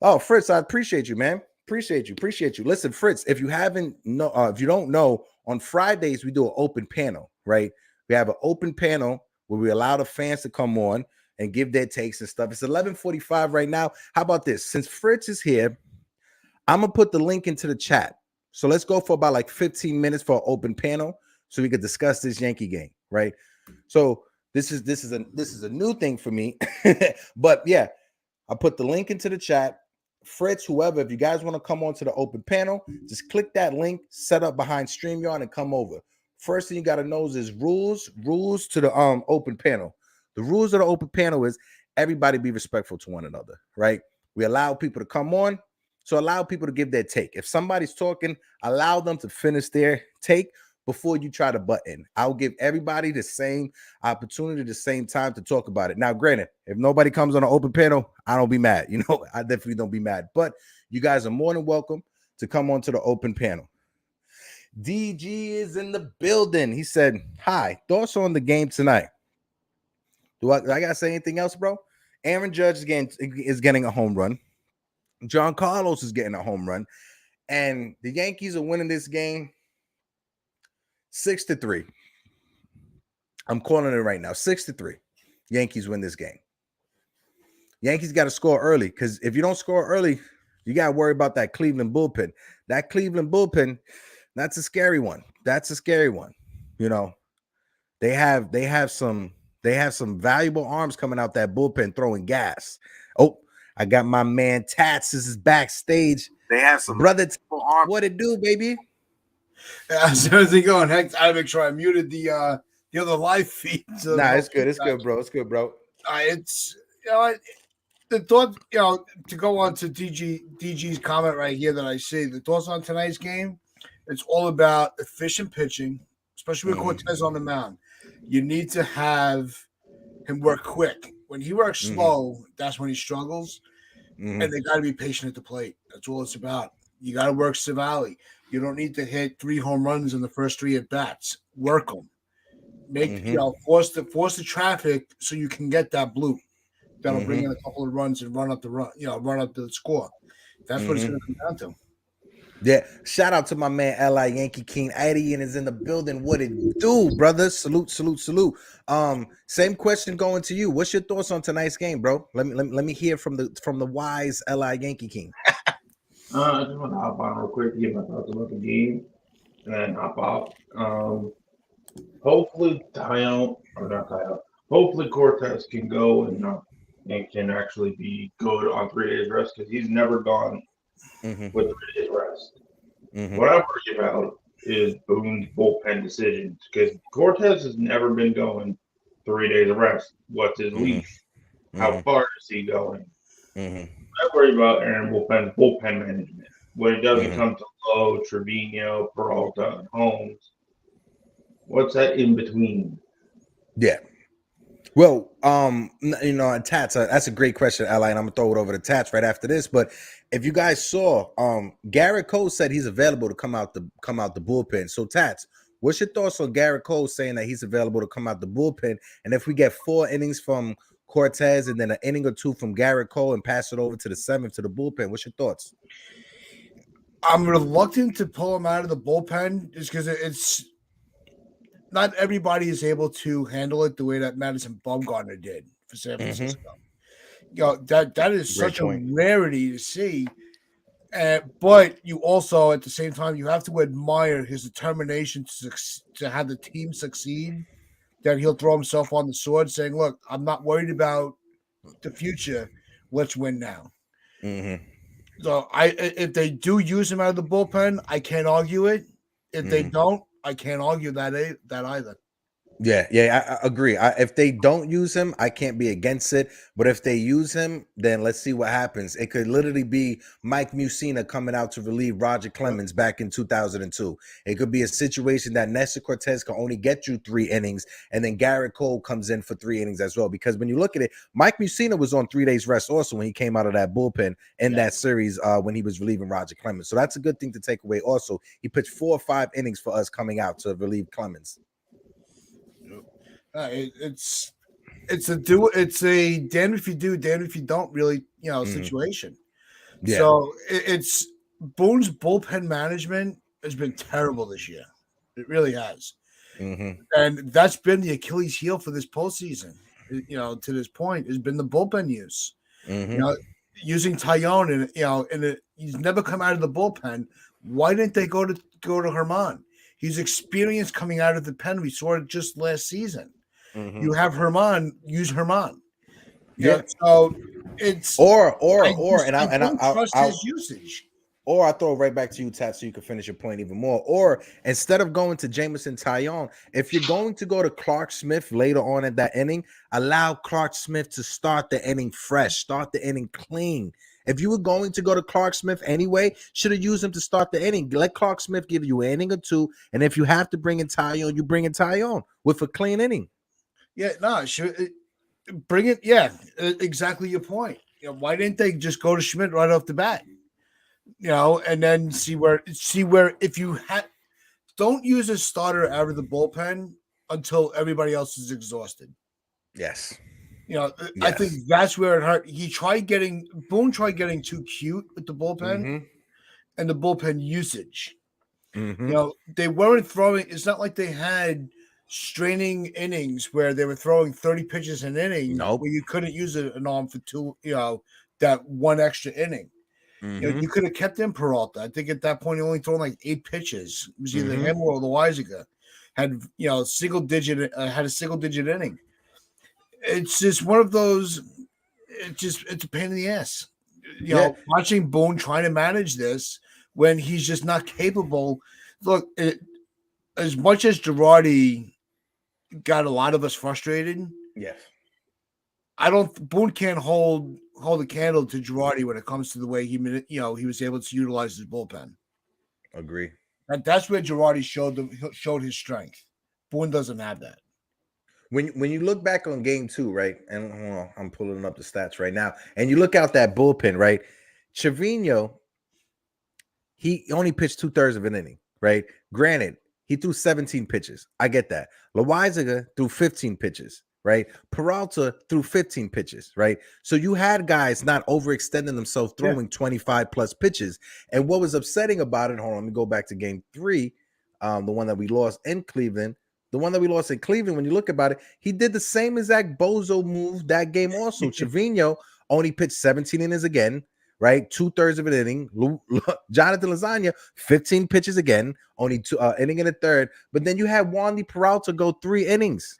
Oh, Fritz, I appreciate you, man. Appreciate you. Listen, Fritz, if you don't know, on Fridays we do an open panel, right? We have an open panel where we allow the fans to come on and give their takes and stuff. It's 11:45 right now. How about this? Since Fritz is here, I'm gonna put the link into the chat. So let's go for about like 15 minutes for an open panel so we could discuss this Yankee game, right? So this is a new thing for me. But yeah, I put the link into the chat. Fritz, whoever, if you guys want to come on to the open panel, just click that link, set up behind StreamYard, and come over. First thing you got to know is rules to the open panel. The rules of the open panel is everybody be respectful to one another, right? We allow people to come on, so allow people to give their take. If somebody's talking, allow them to finish their take before you try to butt in. I'll give everybody the same opportunity, the same time to talk about it. Now, granted, if nobody comes on an open panel, I don't be mad. You know, I definitely don't be mad. But you guys are more than welcome to come on to the open panel. DG is in the building. He said, hi, thoughts on the game tonight? Do I got to say anything else, bro? Aaron Judge is getting a home run. John Carlos is getting a home run. And the Yankees are winning this game 6-3. I'm calling it right now. 6-3. Yankees win this game. Yankees got to score early, because if you don't score early, you got to worry about that Cleveland bullpen. That Cleveland bullpen, that's a scary one. That's a scary one. You know, they have some valuable arms coming out that bullpen throwing gas. Oh, I got my man Tats. This is Backstage. They have some brother. What it do, baby? How's it going, Hector? I make sure I muted the other live feed. So nah, it's good. It's good, bro. It's good, bro. It's the thought, to go on to DG's comment right here that I see, the thoughts on tonight's game, it's all about efficient pitching, especially with Cortes on the mound. You need to have him work quick. When he works slow, that's when he struggles. And they got to be patient at the plate. That's all it's about. You got to work Savali. You don't need to hit 3 home runs in the first 3 at bats. Work them. Make force the traffic so you can get that bloop. That'll bring in a couple of runs and run up the score. That's what it's going to come down to. Yeah, shout out to my man NY Yankee King Eddie and is in the building. What it do, brother? Salute. Same question going to you. What's your thoughts on tonight's game, bro? Let me hear from the wise NY Yankee King. I just want to hop on real quick to get my thoughts about the game and then hop off. Hopefully hopefully Cortes can go and can actually be good on 3 days rest, because he's never gone with 3 days rest. What I'm worried about is Boone's bullpen decisions, because Cortes has never been going 3 days of rest. What's his leash? How far is he going? I worry about Aaron bullpen management. When it doesn't come to Lowe, Trevino, Peralta, and Holmes, what's that in between? Yeah. Well, Tats, that's a great question, Ally, and I'm gonna throw it over to Tats right after this. But if you guys saw, Garrett Cole said he's available to come out the bullpen. So Tats, what's your thoughts on Garrett Cole saying that he's available to come out the bullpen? And if we get 4 innings from Cortes and then an inning or 2 from Garrett Cole and pass it over to the 7th to the bullpen, what's your thoughts? I'm reluctant to pull him out of the bullpen just because it's not everybody is able to handle it the way that Madison Bumgarner did for San Francisco. That is such a rarity to see. But you also, at the same time, you have to admire his determination to have the team succeed, that he'll throw himself on the sword saying, look, I'm not worried about the future. Let's win now. So if they do use him out of the bullpen, I can't argue it. If they don't, I can't argue that either. Yeah, I agree. If they don't use him, I can't be against it. But if they use him, then let's see what happens. It could literally be Mike Mussina coming out to relieve Roger Clemens back in 2002. It could be a situation that Nestor Cortes can only get you 3 innings, and then Garrett Cole comes in for 3 innings as well. Because when you look at it, Mike Mussina was on 3 days rest also when he came out of that bullpen in that series when he was relieving Roger Clemens. So that's a good thing to take away. Also, he pitched 4 or 5 innings for us coming out to relieve Clemens. It's a damn if you do, damn if you don't really, situation. Yeah. So it's Boone's bullpen management has been terrible this year. It really has. And that's been the Achilles heel for this postseason. To this point has been the bullpen use. Using Tyone and he's never come out of the bullpen Why didn't they go to Herman? He's experienced coming out of the pen. We saw it just last season. You have Herman, use Herman. Yeah. So it's I don't trust his usage. Or I throw it right back to you, Tat, so you can finish your point even more. Or instead of going to Jameson Taillon, if you're going to go to Clark Smith later on in that inning, allow Clark Smith to start the inning fresh, start the inning clean. If you were going to go to Clark Smith anyway, should have used him to start the inning. Let Clark Smith give you an inning or two, and if you have to bring in Taillon, you bring in Taillon with a clean inning. Yeah, no, bring it. Yeah, exactly your point. Why didn't they just go to Schmidt right off the bat? And then see where if you don't use a starter out of the bullpen until everybody else is exhausted. Yes. Yes. I think that's where it hurt. Boone tried getting too cute with the bullpen and the bullpen usage. They weren't throwing. It's not like they had straining innings where they were throwing 30 pitches an inning where you couldn't use an arm for two, that one extra inning. You could have kept in Peralta. I think at that point he only thrown like 8 pitches. It was either him or the Weisiger. Had had a single digit inning. It's just one of those. It's a pain in the ass. Watching Boone trying to manage this when he's just not capable. Look, as much as Girardi got a lot of us frustrated. Yes. Boone can't hold a candle to Girardi when it comes to the way he was able to utilize his bullpen. Agree. And that's where Girardi showed his strength. Boone doesn't have that. When you look back on game 2, right? And hold on, I'm pulling up the stats right now. And you look out that bullpen, right? Trevino, he only pitched 2/3 of an inning, right? Granted, he threw 17 pitches. I get that. Loaizaga threw 15 pitches, right? Peralta threw 15 pitches, right? So you had guys not overextending themselves, throwing 25 plus pitches. And what was upsetting about it, hold on, let me go back to game 3, the one that we lost in Cleveland. The one that we lost in Cleveland, when you look about it, he did the same exact bozo move that game also. Trevino only pitched 17 innings again, right? 2/3 of an inning. Jonathan Lasagna, 15 pitches again, only 2 inning and a third. But then you had Wandy Peralta go 3 innings.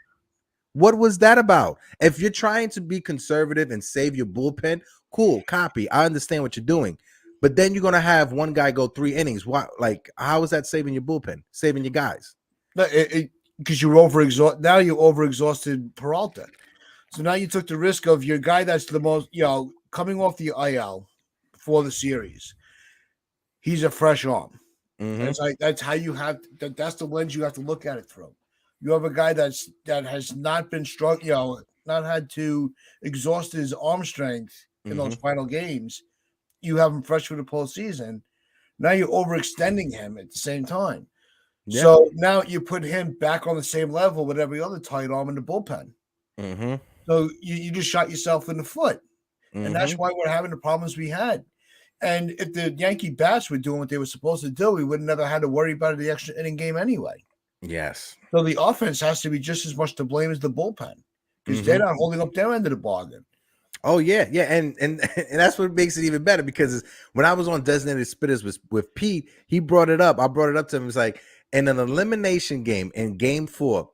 What was that about? If you're trying to be conservative and save your bullpen, cool, copy. I understand what you're doing. But then you're going to have one guy go 3 innings. Why? Like, how is that saving your bullpen, saving your guys? Because you're overexhausted. Now you overexhausted Peralta. So now you took the risk of your guy that's the most, coming off the IL for the series. He's a fresh arm. That's how you have that's the lens you have to look at it through. You have a guy that has not been strong, not had to exhaust his arm strength in those final games. You have him fresh for the postseason. Now you're overextending him at the same time. Yeah. So now you put him back on the same level with every other tight arm in the bullpen. So you just shot yourself in the foot. And that's why we're having the problems we had. And if the Yankee bats were doing what they were supposed to do, we would have never had to worry about the extra inning game anyway. Yes. So the offense has to be just as much to blame as the bullpen because they're not holding up their end of the bargain. Oh, yeah. Yeah. And that's what makes it even better because when I was on Designated Spitters with Pete, he brought it up. I brought it up to him. It's like, in an elimination game in game 4,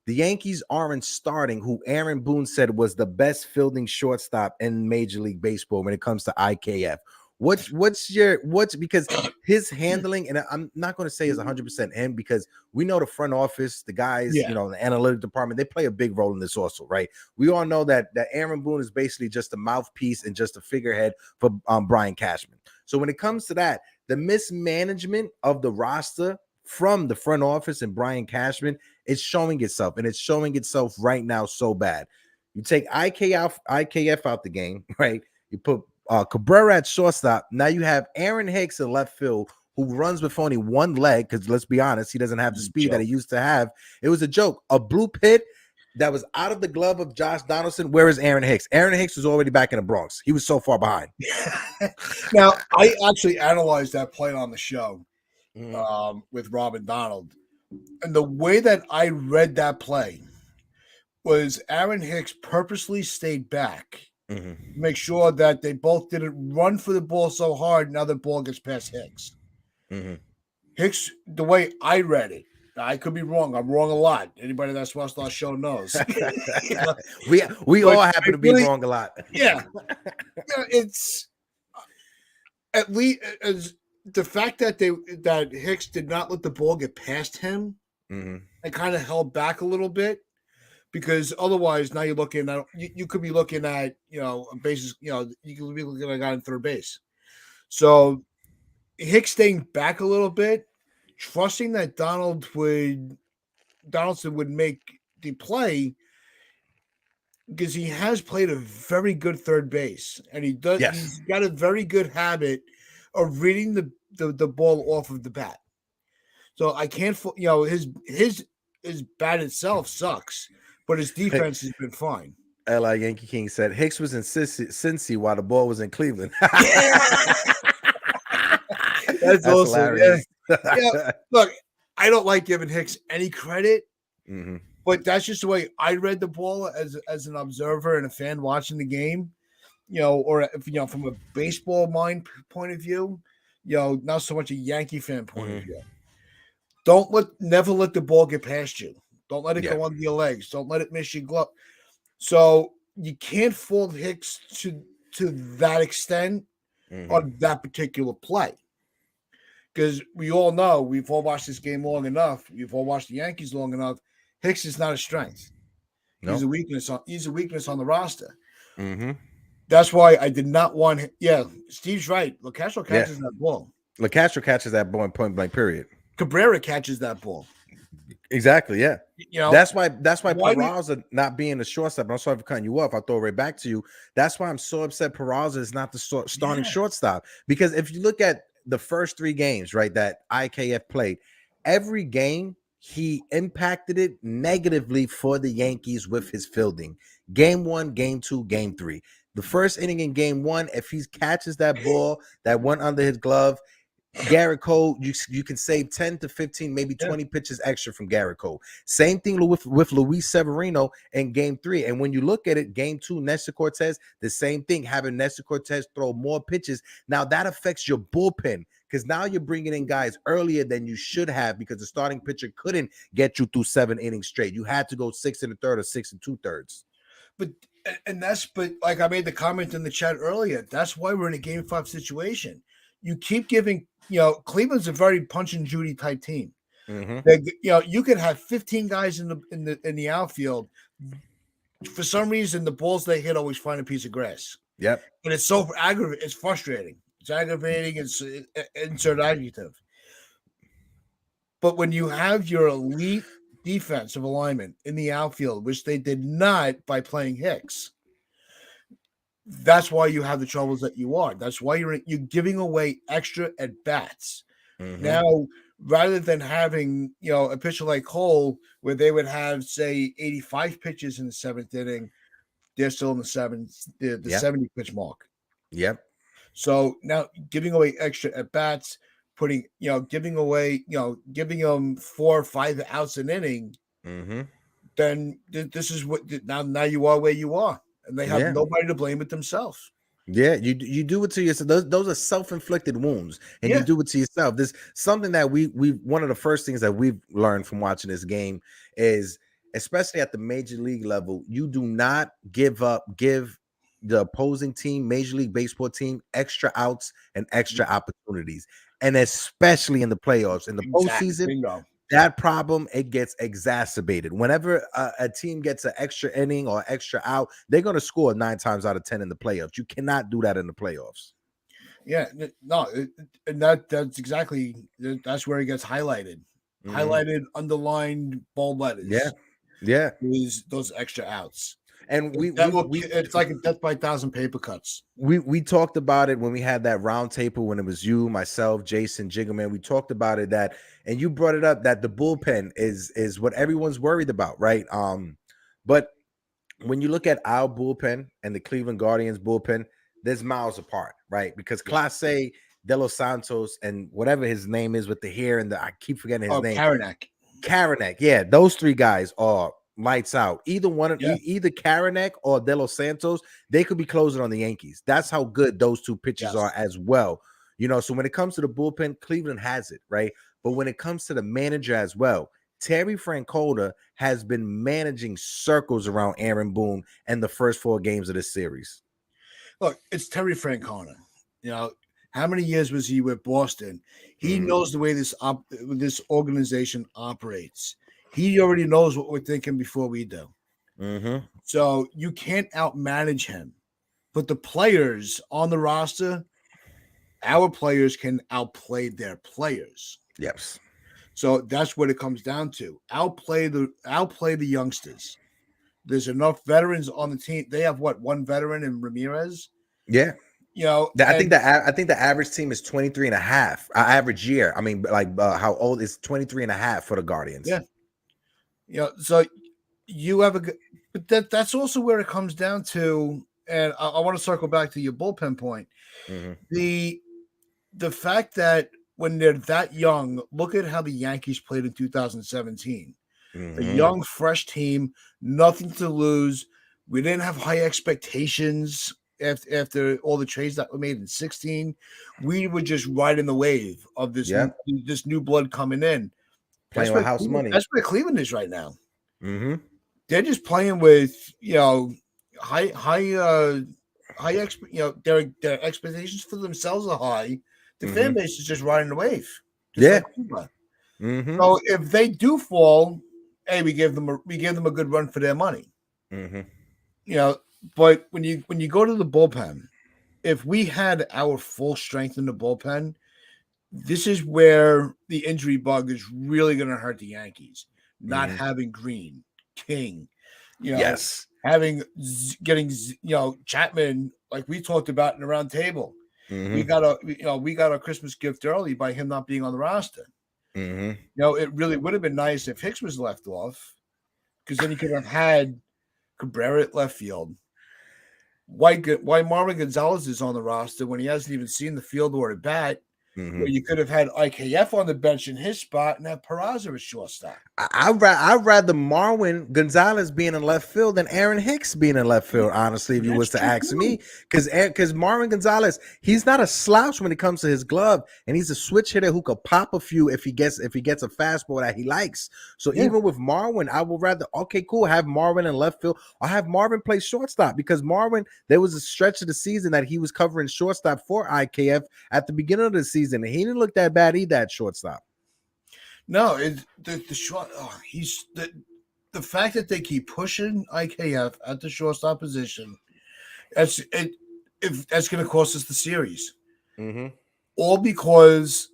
the Yankees aren't starting who Aaron Boone said was the best fielding shortstop in Major League Baseball when it comes to IKF. What's because his handling, and I'm not going to say is 100% him because we know the front office, the guys, the analytic department, they play a big role in this also, right? We all know that Aaron Boone is basically just a mouthpiece and just a figurehead for Brian Cashman. So when it comes to that, the mismanagement of the roster from the front office and Brian Cashman, it's showing itself, and it's showing itself right now so bad. You take IKF out the game, right? You put Cabrera at shortstop. Now you have Aaron Hicks in left field, who runs with only one leg, because let's be honest, he doesn't have the speed that he used to have. It was a joke. A blue pit that was out of the glove of Josh Donaldson. Where is Aaron Hicks? Aaron Hicks was already back in the Bronx. He was so far behind. Now, I actually analyzed that play on the show with Robin Donald. And the way that I read that play was Aaron Hicks purposely stayed back to make sure that they both didn't run for the ball so hard, now the ball gets past Hicks. Hicks, the way I read it, I could be wrong. I'm wrong a lot. Anybody that's watched our show knows. We all happen to be wrong a lot. Yeah. It's at least as the fact that that Hicks did not let the ball get past him and kind of held back a little bit, because otherwise now you're looking at you could be looking at bases, you could be looking at a guy in third base. So Hicks staying back a little bit, trusting that Donaldson would make the play, because he has played a very good third base, and he does. Yes. He's got a very good habit of reading the ball off of the bat. So I can't, his bat itself sucks, but his defense has been fine. NY Yankee King said Hicks was in Cincy while the ball was in Cleveland. That's awesome. Yeah. Look, I don't like giving Hicks any credit, but that's just the way I read the ball as an observer and a fan watching the game. Or if from a baseball mind point of view, not so much a Yankee fan point of view. Never let the ball get past you. Don't let it go under your legs. Don't let it miss your glove. So you can't fault Hicks to that extent on that particular play. Because we all know, we've all watched this game long enough. We've all watched the Yankees long enough. Hicks is not a strength. No. He's a weakness on the roster. That's why I did not want him. Yeah, Steve's right. LaCastro catches that ball. LaCastro catches that ball in point blank period. Cabrera catches that ball. Exactly, yeah. That's why Peraza not being the shortstop. I'm sorry for cutting you off. I'll throw it right back to you. That's why I'm so upset Peraza is not the starting shortstop. Because if you look at the first 3 games, right, that IKF played, every game he impacted it negatively for the Yankees with his fielding. Game 1, game 2, game 3. The first inning in game 1, if he catches that ball that went under his glove, Garrett Cole, you can save 10 to 15, maybe 20 pitches extra from Garrett Cole. Same thing with Luis Severino in game 3. And when you look at it, game 2, Nestor Cortes, the same thing, having Nestor Cortes throw more pitches. Now that affects your bullpen, because now you're bringing in guys earlier than you should have, because the starting pitcher couldn't get you through 7 innings straight. You had to go 6 1/3 or 6 2/3. But like I made the comment in the chat earlier, that's why we're in a game 5 situation. You keep giving, Cleveland's a very punch and Judy type team. You could have 15 guys in the outfield. For some reason, the balls they hit always find a piece of grass. Yep. But it's so aggravating. It's frustrating. It's aggravating. It's insert adjective. But when you have your elite defensive alignment in the outfield, which they did not by playing Hicks, that's why you have the troubles that you are. That's why you're giving away extra at bats. Now, rather than having a pitcher like Cole, where they would have, say, 85 pitches in the 7th inning, they're still in the 70 pitch mark. Yep. So now giving away extra at bats, giving them 4 or 5 outs an inning, then this is what now you are where you are. And they have nobody to blame but themselves. Yeah, you do it to yourself. Those are self-inflicted wounds, and you do it to yourself. This something that we one of the first things that we've learned from watching this game is, especially at the major league level, you do not give the opposing team, Major League Baseball team, extra outs and extra opportunities, and especially in the playoffs, in the postseason. Bingo. That problem, it gets exacerbated. Whenever a team gets an extra inning or extra out, they're going to score 9 times out of 10 in the playoffs. You cannot do that in the playoffs. Yeah, no, and that's where it gets highlighted. Highlighted, underlined, bold letters. Yeah. Those extra outs. And it's like a death by 1,000 paper cuts. We talked about it when we had that round table, when it was you, myself, Jason, Jiggerman. We talked about it and you brought it up that the bullpen is what everyone's worried about, right? But when you look at our bullpen and the Cleveland Guardians bullpen, there's miles apart, right? Because Clase De Los Santos and whatever his name is with the hair and I keep forgetting his name. Karanek. Yeah, those 3 guys are lights out. Either Karanek or De Los Santos, they could be closing on the Yankees. That's how good those 2 pitchers are as well. So when it comes to the bullpen, Cleveland has it, right? But when it comes to the manager as well, Terry Francona has been managing circles around Aaron Boone and the first 4 games of this series. Look, it's Terry Francona. How many years was he with Boston? He knows the way this organization operates. He already knows what we're thinking before we do. So you can't outmanage him. But the players on the roster, our players can outplay their players. Yes. So that's what it comes down to. Outplay the youngsters. There's enough veterans on the team. They have one veteran in Ramirez. Yeah. I think the average team is 23 and a half. Average year. I mean, how old is 23 and a half for the Guardians? Yeah. So you have but that's also where it comes down to. And I want to circle back to your bullpen point. The fact that when they're that young, look at how the Yankees played in 2017. A young, fresh team, nothing to lose. We didn't have high expectations after all the trades that were made in 16. We were just riding the wave of this new blood coming in. Playing with house money. That's where Cleveland is right now. They're just playing with high their expectations for themselves are high. The fan base is just riding the wave. So if they do fall, hey, we give them a good run for their money. But when you go to the bullpen, if we had our full strength in the bullpen, this is where the injury bug is really going to hurt the Yankees. Not having Green, King, getting Chapman, like we talked about in the round table. We got a Christmas gift early by him not being on the roster. It really would have been nice if Hicks was left off, because then you could have had Cabrera at left field. Why Marvin Gonzalez is on the roster when he hasn't even seen the field or a bat? Where you could have had IKF on the bench in his spot and have Peraza as shortstop. I'd rather Marwin Gonzalez being in left field than Aaron Hicks being in left field, honestly, if you was to ask me. Because Marwin Gonzalez, he's not a slouch when it comes to his glove, and he's a switch hitter who could pop a few if he gets a fastball that he likes. So even with Marwin, I would rather, okay, cool, have Marwin in left field or have Marvin play shortstop, because Marwin, there was a stretch of the season that he was covering shortstop for IKF at the beginning of the season, and he didn't look that bad either at shortstop. No, the short. Oh, the fact that they keep pushing IKF at the shortstop position, that's going to cost us the series. All because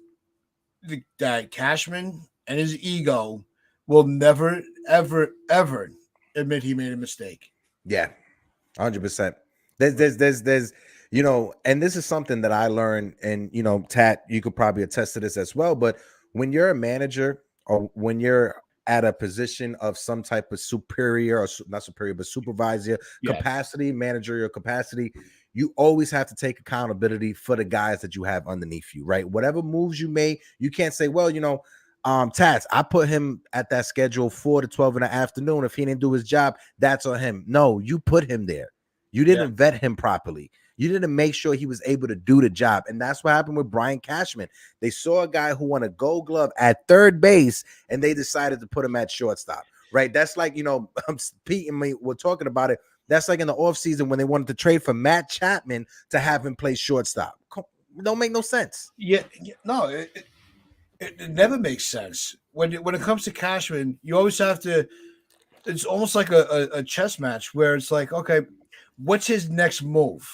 that Cashman and his ego will never, ever, ever admit he made a mistake. Yeah, 100%. There's and this is something that I learned, and Tat, you could probably attest to this as well, but when you're a manager or when you're at a position of some type of superior, or not superior, but supervisor capacity, managerial capacity, you always have to take accountability for the guys that you have underneath you, right? Whatever moves you made, you can't say, well, Tats, I put him at that schedule 4 to 12 in the afternoon. If he didn't do his job, that's on him. No, you put him there. You didn't vet him properly. You didn't make sure he was able to do the job. And that's what happened with Brian Cashman. They saw a guy who won a Gold Glove at third base, and they decided to put him at shortstop, right? That's like, Pete and me were talking about it. That's like in the offseason when they wanted to trade for Matt Chapman to have him play shortstop. It don't make no sense. No, it never makes sense. When it comes to Cashman, you always have to – it's almost like a chess match where it's like, okay, what's his next move?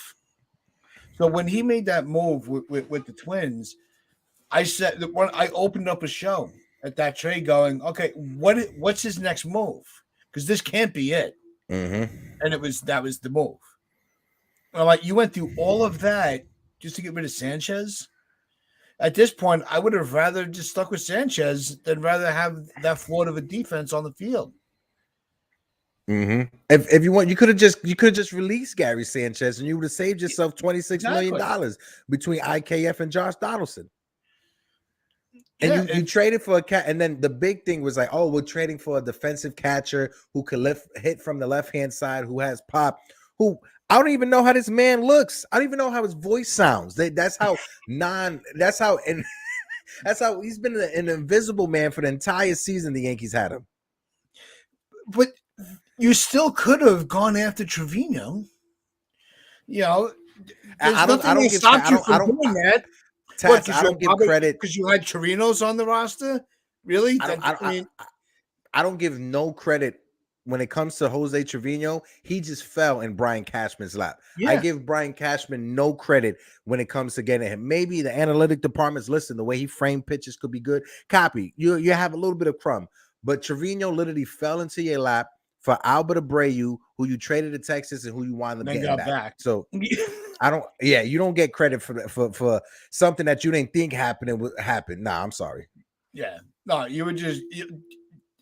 So when he made that move with the Twins, I said that when I opened up a show at that trade going, okay, what's his next move? Because this can't be it. And that was the move. And I'm like, you went through all of that just to get rid of Sanchez? At this point, I would have rather just stuck with Sanchez than rather have that float of a defense on the field. If you want, you could have just released Gary Sanchez, and you would have saved yourself $26 million between IKF and Josh Donaldson. And you traded for a cat, and then the big thing was like, oh, we're trading for a defensive catcher who could hit from the left hand side, who has pop. Who I don't even know how this man looks. I don't even know how his voice sounds. That's how he's been an invisible man for the entire season the Yankees had him. But you still could have gone after Trevino. You know, there's nothing that stopped you from doing that. Tats, I don't give credit because you had Chirinos on the roster. Really? I don't give no credit when it comes to Jose Trevino. He just fell in Brian Cashman's lap. Yeah. I give Brian Cashman no credit when it comes to getting him. Maybe the analytic department's listen, the way he framed pitches could be good. Copy. You have a little bit of crumb. But Trevino literally fell into your lap for Albert Abreu, who you traded to Texas and who you wound up getting back. So you don't get credit for something that you didn't think happened. Nah, I'm sorry. Yeah. No, you would just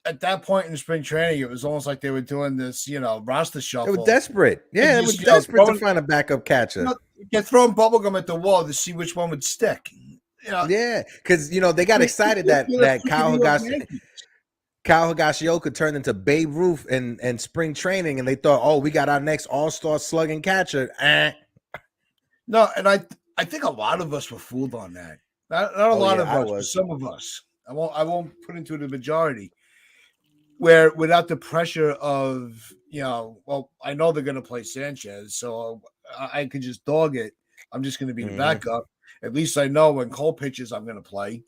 at that point in spring training, it was almost like they were doing this, roster shuffle. They were desperate. Yeah, it was desperate to find a backup catcher. They're throwing bubblegum at the wall to see which one would stick. Yeah, because they got excited that Kyle Higashioka turned into Babe Ruth in spring training, and they thought, oh, we got our next all-star slugging catcher. No, and I think a lot of us were fooled on that. Not a lot of us, but some of us. I won't put into the majority. Where without the pressure of, I know they're going to play Sanchez, so I could just dog it. I'm just going to be the backup. At least I know when Cole pitches, I'm going to play.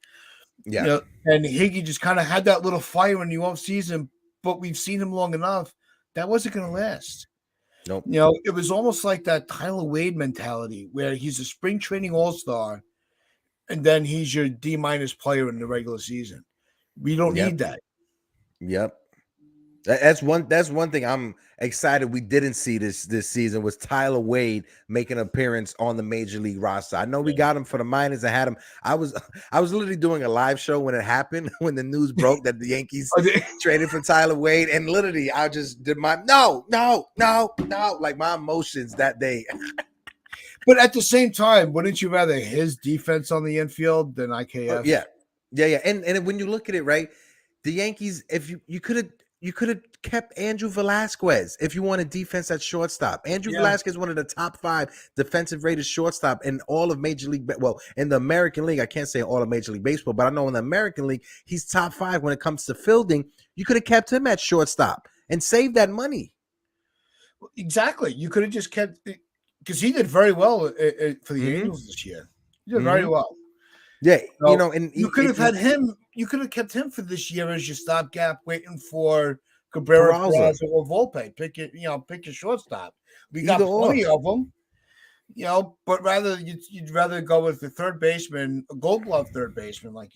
Yeah. And Higgy just kind of had that little fire in the off season, but we've seen him long enough. That wasn't going to last. Nope. It was almost like that Tyler Wade mentality where he's a spring training all-star and then he's your D- player in the regular season. We don't need that. Yep. That's one thing I'm excited we didn't see this season was Tyler Wade making an appearance on the major league roster. I know we got him for the minors and had him. I was literally doing a live show when it happened, when the news broke that the Yankees traded for Tyler Wade, and literally I just did my no, like my emotions that day. But at the same time, wouldn't you rather his defense on the infield than IKF? Yeah. And when you look at it, right, the Yankees, if you could have kept Andrew Velasquez if you wanted defense at shortstop. Andrew Velasquez is one of the top 5 defensive rated shortstop in all of Major League. Well, in the American League, I can't say all of Major League Baseball, but I know in the American League, he's top 5 when it comes to fielding. You could have kept him at shortstop and saved that money. Exactly. You could have just kept, because he did very well for the Angels this year. He did very well. Yeah, so, and you could have had him. You could have kept him for this year as your stopgap, waiting for Cabrera, Peraza, or Volpe. Pick your shortstop. We got plenty of them, But you'd rather go with the third baseman, a Gold Glove third baseman, like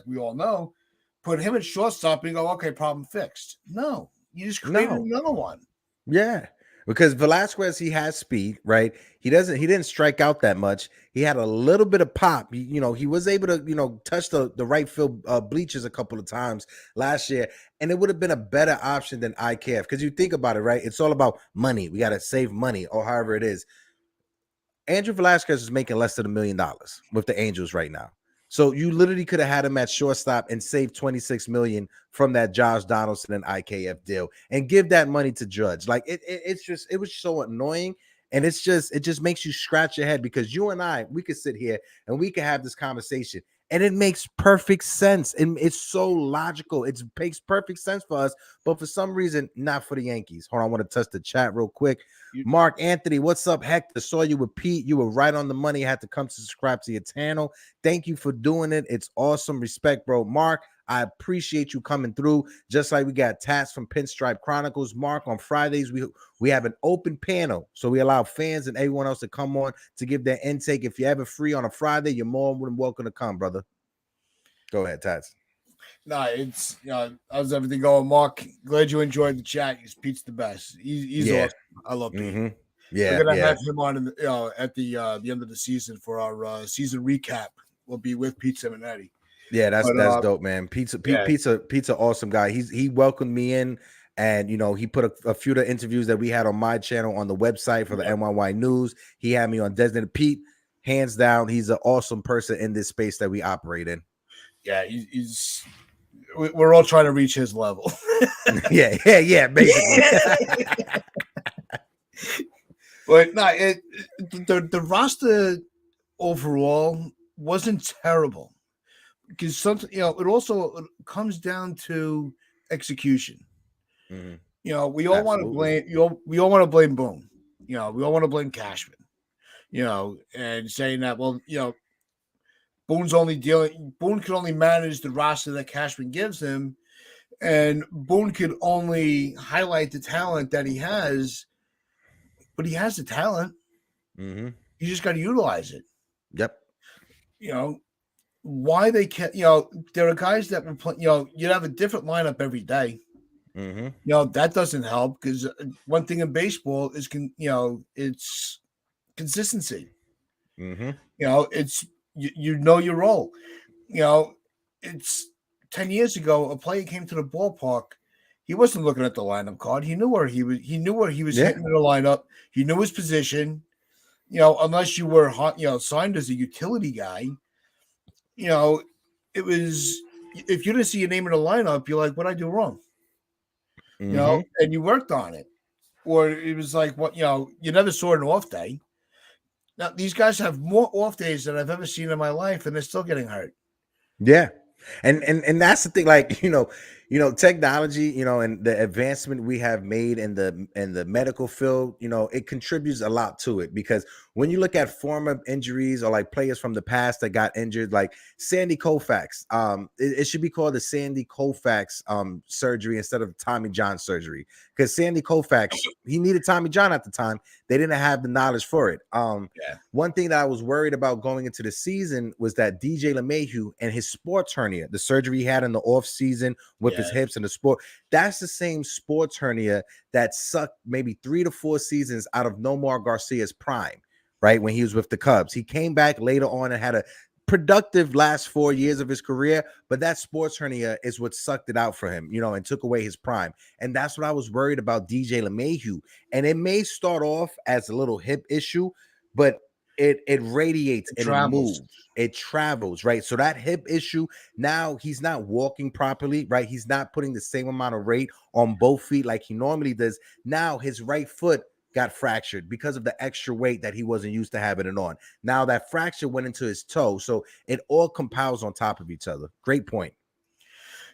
we all know. Put him at shortstop and go, okay, problem fixed. No, you just created another one. Yeah. Because Velasquez, he has speed, right? He didn't strike out that much. He had a little bit of pop. He was able to, touch the right field bleachers a couple of times last year. And it would have been a better option than IKF. Because you think about it, right? It's all about money. We got to save money or however it is. Andrew Velasquez is making less than $1 million with the Angels right now. So you literally could have had him at shortstop and saved $26 million from that Josh Donaldson and IKF deal and give that money to Judge. Like it was so annoying. And it just makes you scratch your head because you and I, we could sit here and we could have this conversation and it makes perfect sense. And it's so logical. It makes perfect sense for us, but for some reason, not for the Yankees. Hold on, I want to touch the chat real quick. Mark Anthony, what's up, Hector? Saw you with Pete. You were right on the money. Had to come to subscribe to your channel. Thank you for doing it. It's awesome. Respect, bro. Mark, I appreciate you coming through. Just like we got Tats from Pinstripe Chronicles. Mark, on Fridays, we have an open panel. So we allow fans and everyone else to come on to give their intake. If you're ever free on a Friday, you're more than welcome to come, brother. Go ahead, Tats. No, it's how's everything going, Mark? Glad you enjoyed the chat. Pete's the best. He's awesome. I love Pete. Yeah, we're gonna have him on at the end of the season for our season recap. We'll be with Pete Simonetti. Yeah, that's dope, man. Pete's an awesome guy. He welcomed me in, and he put a few of the interviews that we had on my channel on the website for the NYY News. He had me on Designated Pete. Hands down, he's an awesome person in this space that we operate in. Yeah, we're all trying to reach his level. yeah, basically. But no, the roster overall wasn't terrible because something it also comes down to execution. Mhm. We all want to blame we all want to blame Boone. We all want to blame Cashman. And saying that Boone can only manage the roster that Cashman gives him, and Boone could only highlight the talent that he has, but he has the talent. Mm-hmm. You just got to utilize it. Yep. Why they can't, there are guys that will play, you'd have a different lineup every day. Mm-hmm. That doesn't help because one thing in baseball is, it's consistency. Mm-hmm. It's, your role. It's 10 years ago, a player came to the ballpark. He wasn't looking at the lineup card. He knew where he was hitting in the lineup. He knew his position. Unless you were signed as a utility guy, it was, if you didn't see your name in the lineup, you're like, what I do wrong? Mm-hmm. And you worked on it. Or it was like, you never saw an off day. Now, these guys have more off days than I've ever seen in my life, and they're still getting hurt. Yeah. And that's the thing, like, technology, and the advancement we have made in the medical field, it contributes a lot to it, because when you look at former injuries or like players from the past that got injured, like Sandy Koufax, it should be called the Sandy Koufax surgery instead of Tommy John surgery, because Sandy Koufax, he needed Tommy John at the time. They didn't have the knowledge for it. One thing that I was worried about going into the season was that DJ LeMahieu and his sports hernia, the surgery he had in the off season with his hips and the sport, that's the same sports hernia that sucked maybe 3 to 4 seasons out of Nomar Garcia's prime, right? When he was with the Cubs, he came back later on and had a productive last 4 years of his career, but that sports hernia is what sucked it out for him, and took away his prime. And that's what I was worried about DJ LeMahieu. And it may start off as a little hip issue, but it radiates and it moves, it travels, right? So that hip issue, now he's not walking properly, right? He's not putting the same amount of weight on both feet like he normally does. Now his right foot got fractured because of the extra weight that he wasn't used to having it on. Now that fracture went into his toe, so it all compounds on top of each other. Great point.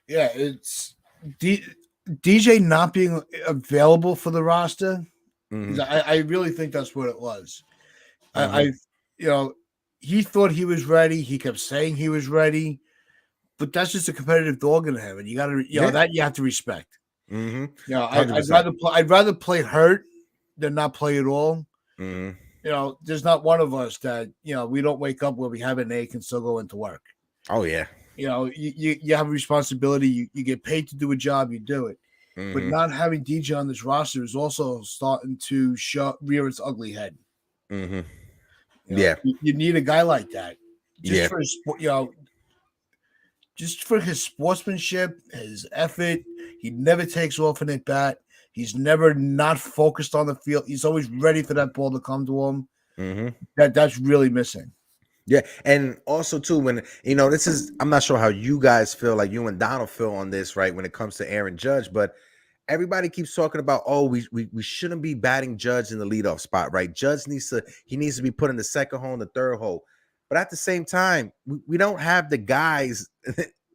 Yeah, it's DJ not being available for the roster. Mm-hmm. I really think that's what it was. Mm-hmm. He thought he was ready. He kept saying he was ready, but that's just a competitive dog in him, and you got to, that you have to respect. Mm-hmm. I'd rather play hurt than not play at all. Mm-hmm. There's not one of us that we don't wake up where we have an ache and still go into work. Oh yeah. You have a responsibility. You get paid to do a job. You do it. Mm-hmm. But not having DJ on this roster is also starting to rear its ugly head. Mm-hmm. You need a guy like that. For his, just for his sportsmanship, his effort. He never takes off an at bat. He's never not focused on the field. He's always ready for that ball to come to him. Mm-hmm. That's really missing. Yeah, and also too, when this is, I'm not sure how you guys feel, like you and Donald feel on this, right? When it comes to Aaron Judge, but everybody keeps talking about, we shouldn't be batting Judge in the leadoff spot, right? Judge needs to be put in the second hole and the third hole. But at the same time, we don't have the guys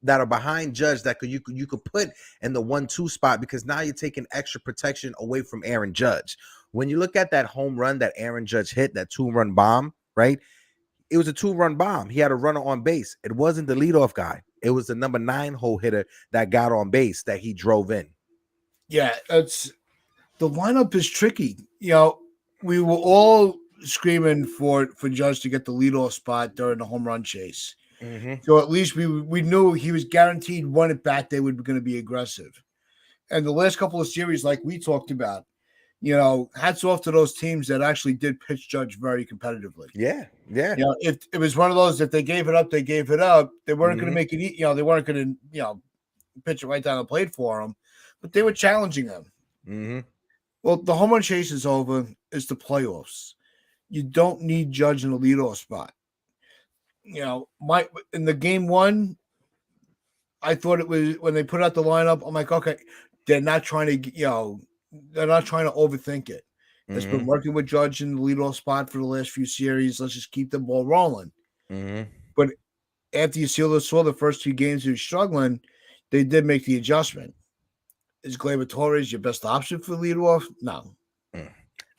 that are behind Judge that you could put in the 1-2 spot, because now you're taking extra protection away from Aaron Judge. When you look at that home run that Aaron Judge hit, that 2-run bomb, right? It was a 2-run bomb. He had a runner on base. It wasn't the leadoff guy. It was the number 9 hole hitter that got on base that he drove in. Yeah, the lineup is tricky. We were all screaming for Judge to get the leadoff spot during the home run chase. Mm-hmm. So at least we knew he was guaranteed one at bat. They were going to be aggressive. And the last couple of series, like we talked about, hats off to those teams that actually did pitch Judge very competitively. Yeah. If it was one of those, if they gave it up, they gave it up. They weren't going to make it. They weren't going to pitch it right down the plate for him, but they were challenging them. Mm-hmm. Well, the home run chase is over. It's the playoffs. You don't need Judge in the leadoff spot. In the game 1, I thought it was, when they put out the lineup, I'm like, okay, they're not trying to overthink it. that's been working with Judge in the leadoff spot for the last few series. Let's just keep the ball rolling. But after you saw the first 2 games he was struggling, they did make the adjustment. Is Gleyber Torres your best option for leadoff? No.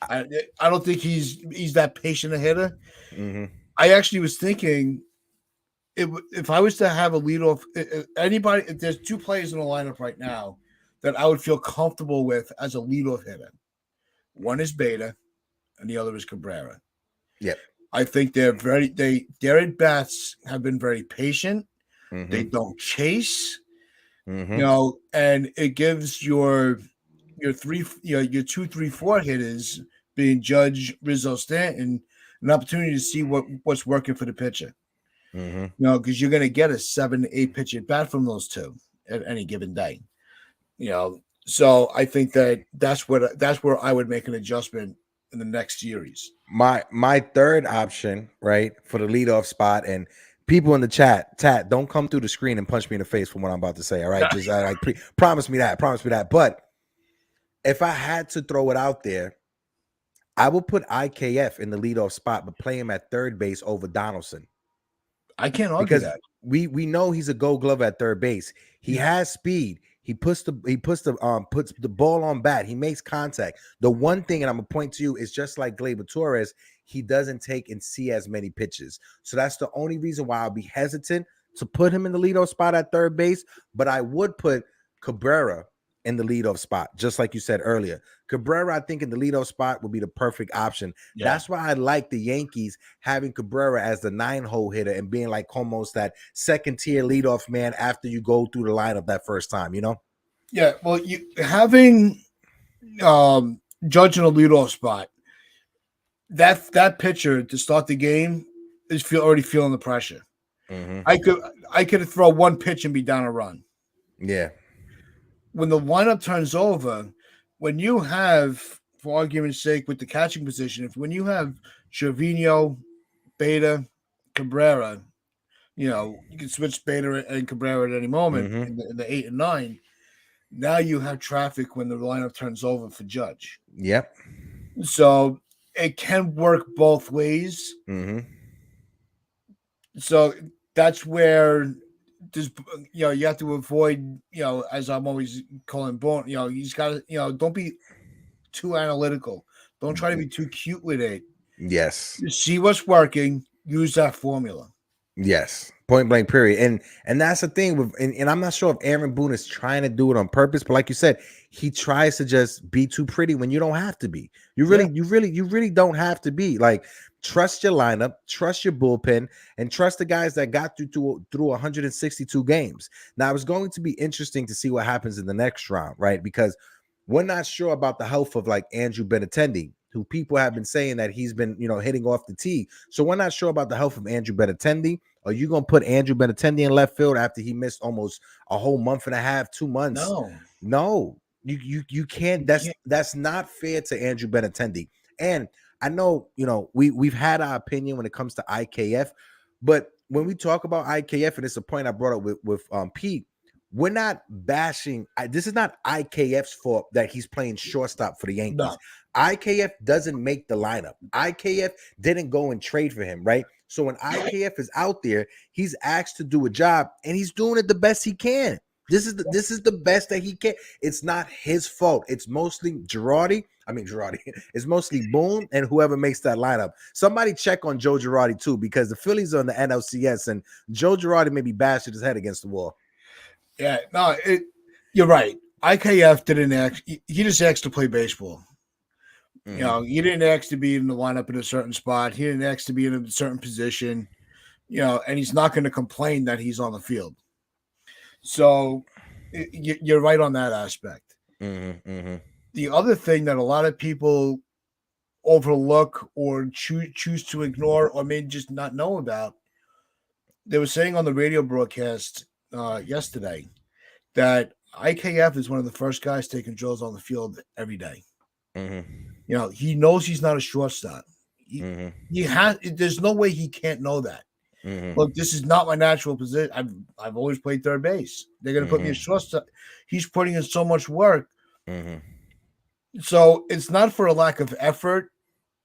I don't think he's that patient a hitter. I actually was thinking if I was to have a leadoff, anybody, if there's 2 players in the lineup right now that I would feel comfortable with as a leadoff hitter. One is Beta, and the other is Cabrera. Yep. I think their at bats have been very patient. They don't chase. And it gives your 2, 3, 4 hitters being Judge, Rizzo, Stanton an opportunity to see what's working for the pitcher. Because you're going to get a 7, 8 pitch at bat from those 2 at any given day. So I think that's where I would make an adjustment in the next series. My third option, right, for the leadoff spot, and people in the chat, don't come through the screen and punch me in the face for what I'm about to say. All right, just promise me that. But if I had to throw it out there, I would put IKF in the leadoff spot, but play him at third base over Donaldson. I can't argue because that. We know he's a Gold Glove at third base. He has speed. He puts the ball on bat. He makes contact. The one thing, and I'm gonna point to you, is just like Gleyber Torres, he doesn't take and see as many pitches. So that's the only reason why I'll be hesitant to put him in the leadoff spot at third base. But I would put Cabrera in the leadoff spot, just like you said earlier. Cabrera, I think, in the leadoff spot would be the perfect option. Yeah. That's why I like the Yankees having Cabrera as the 9-hole hitter and being like almost that second-tier leadoff man after you go through the lineup that first time, Yeah, well, having Judge in a leadoff spot, that pitcher to start the game is already feeling the pressure. I could throw one pitch and be down a run. Yeah. When the lineup turns over, when you have, for argument's sake, with the catching position, when you have Trevino, Beta, Cabrera, you can switch Beta and Cabrera at any moment in the 8 and 9. Now you have traffic when the lineup turns over for Judge. Yep. So it can work both ways. So that's where you have to avoid, as I'm always calling Bone, he's got to, don't be too analytical. Don't try to be too cute with it. Yes. See what's working. Use that formula. Yes. Point blank, period. And that's the thing with, and I'm not sure if Aaron Boone is trying to do it on purpose, but like you said, he tries to just be too pretty when you don't have to be. You really don't have to be. Like, trust your lineup, trust your bullpen, and trust the guys that got through 162 games. Now, it's going to be interesting to see what happens in the next round, right? Because we're not sure about the health of like Andrew Benintendi, who people have been saying that he's been, hitting off the tee. So we're not sure about the health of Andrew Benintendi. Are you going to put Andrew Benintendi in left field after he missed almost a whole month and a half, 2 months? No, you can't. That's not fair to Andrew Benintendi. And I know, we've had our opinion when it comes to IKF, but when we talk about IKF, and it's a point I brought up with Pete, we're not bashing. This is not IKF's fault that he's playing shortstop for the Yankees. No. IKF doesn't make the lineup. IKF didn't go and trade for him, right? So when IKF is out there, he's asked to do a job, and he's doing it the best he can. This is the best that he can. It's not his fault. It's mostly Girardi. It's mostly Boone and whoever makes that lineup. Somebody check on Joe Girardi too, because the Phillies are on the NLCS, and Joe Girardi may be bashing his head against the wall. Yeah, no, you're right. IKF didn't ask. He just asked to play baseball. He didn't ask to be in the lineup in a certain spot. He didn't ask to be in a certain position. And he's not going to complain that he's on the field. So you're right on that aspect. The other thing that a lot of people overlook or choose to ignore or maybe just not know about, they were saying on the radio broadcast yesterday that IKF is one of the first guys taking drills on the field every day. He knows he's not a shortstop. There's no way he can't know that. Look, this is not my natural position. I've always played third base. They're going to put me in shortstop. He's putting in so much work. So it's not for a lack of effort.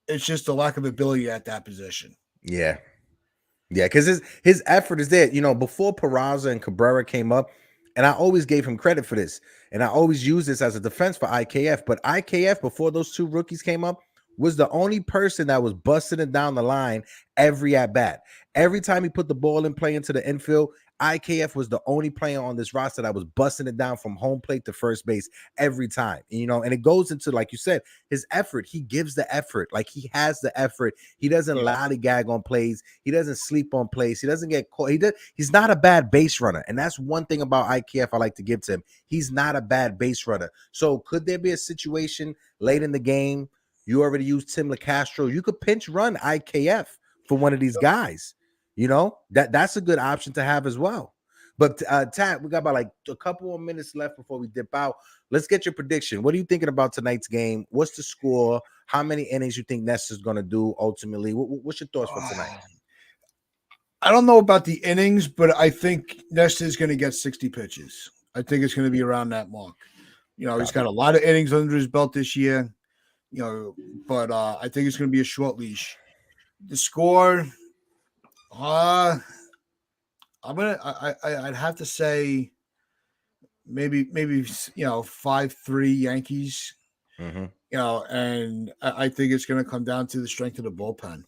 It's just a lack of ability at that position. Yeah. Yeah, because his effort is there. Before Peraza and Cabrera came up, and I always gave him credit for this, and I always use this as a defense for IKF. But IKF, before those two rookies came up, was the only person that was busting it down the line every at bat. Every time he put the ball in play into the infield, IKF was the only player on this roster that was busting it down from home plate to first base every time. And it goes into, like you said, his effort. He gives the effort. Like, he has the effort. He doesn't lollygag on plays. He doesn't sleep on plays. He doesn't get caught. He's not a bad base runner. And that's one thing about IKF I like to give to him. He's not a bad base runner. So could there be a situation late in the game? You already used Tim LeCastro. You could pinch run IKF for one of these guys. That's a good option to have as well. But Tat, we got about like a couple more minutes left before we dip out. Let's get your prediction. What are you thinking about tonight's game? What's the score? How many innings you think Nestor's going to do ultimately? What's your thoughts for tonight? I don't know about the innings, but I think Nestor's going to get 60 pitches. I think it's going to be around that mark. He's got a lot of innings under his belt this year. But I think it's going to be a short leash. The score, I'd have to say maybe 5-3 Yankees. Mm-hmm. And I think it's going to come down to the strength of the bullpen.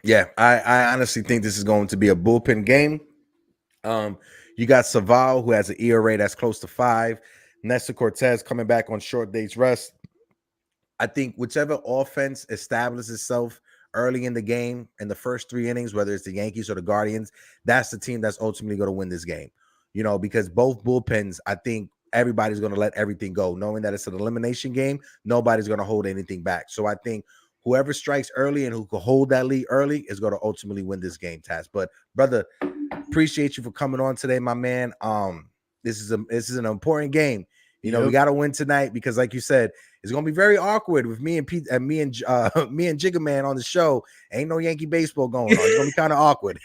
Yeah, I honestly think this is going to be a bullpen game. You got Saval, who has an ERA that's close to 5. Nestor Cortes coming back on short days rest. I think whichever offense establishes itself early in the game, in the first 3 innings, whether it's the Yankees or the Guardians, that's the team that's ultimately going to win this game. Because both bullpens, I think everybody's going to let everything go, knowing that it's an elimination game. Nobody's going to hold anything back. So I think whoever strikes early and who can hold that lead early is going to ultimately win this game, Taz. But brother, appreciate you for coming on today, my man. This is an important game. We got to win tonight because, like you said, it's gonna be very awkward with me and Pete and me and Jigga Man on the show. Ain't no Yankee baseball going on. It's gonna be kind of awkward.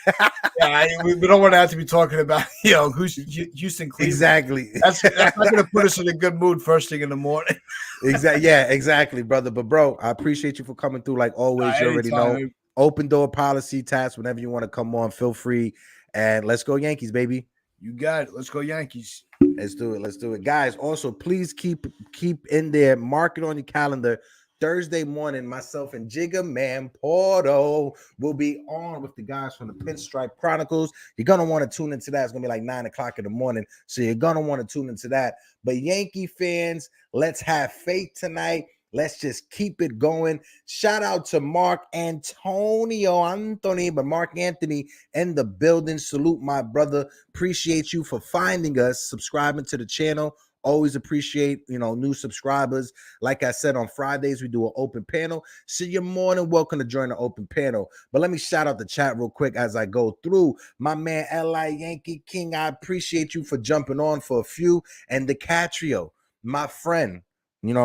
We don't want to have to be talking about who's Houston, Cleveland. Exactly. That's not gonna put us in a good mood first thing in the morning. Exactly. Yeah, exactly, brother. But bro, I appreciate you for coming through. Like always, you already know. Open door policy, Tats. Whenever you want to come on, feel free. And let's go Yankees, baby. You got it. Let's go Yankees. Let's do it, guys. Also, please keep in there, mark it on your calendar. Thursday morning, myself and Jigga Man Porto will be on with the guys from the Pinstripe Chronicles. You're gonna want to tune into that. It's gonna be like 9:00 in the morning, so you're gonna want to tune into that. But Yankee fans, let's have faith tonight. Let's just keep it going. Shout out to Mark Anthony in the building. Salute, my brother. Appreciate you for finding us, subscribing to the channel. Always appreciate, new subscribers. Like I said, on Fridays, we do an open panel. So you're more than welcome to join the open panel. But let me shout out the chat real quick as I go through. My man, NY Yankee King, I appreciate you for jumping on for a few. And DiCatrio, my friend,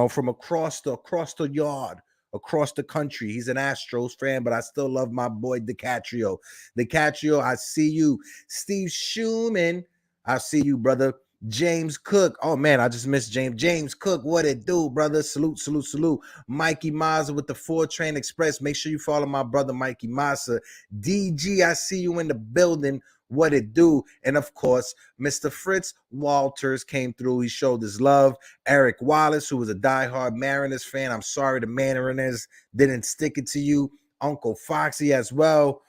from across the yard, across the country. He's an Astros fan, but I still love my boy DiCatrio. DiCatrio, I see you. Steve Schumann, I see you, brother. James Cook. Oh, man, I just missed James. James Cook, what it do, brother? Salute, salute, salute. Mikey Mazza with the 4 Train Express. Make sure you follow my brother, Mikey Mazza. DG, I see you in the building. What it do? And of course, Mr. Fritz Walters came through. He showed his love. Eric Wallace, who was a diehard Mariners fan. I'm sorry the Mariners didn't stick it to you. Uncle Foxy as well.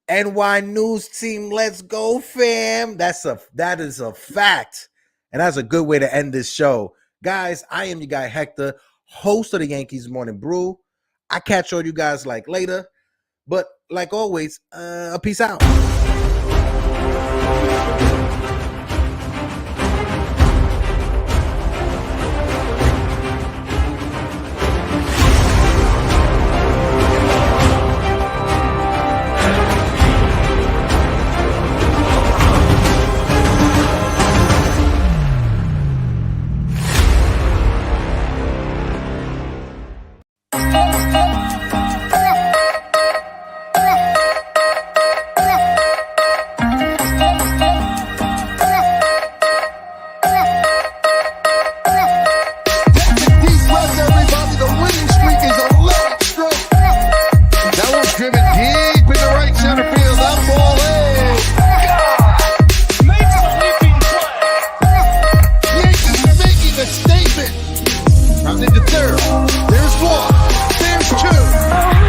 NY News Team, let's go, fam. That is a fact. And that's a good way to end this show. Guys, I am your guy, Hector, host of the Yankees Morning Brew. I catch all you guys later. But like always, peace out. to third. There's one. There's two.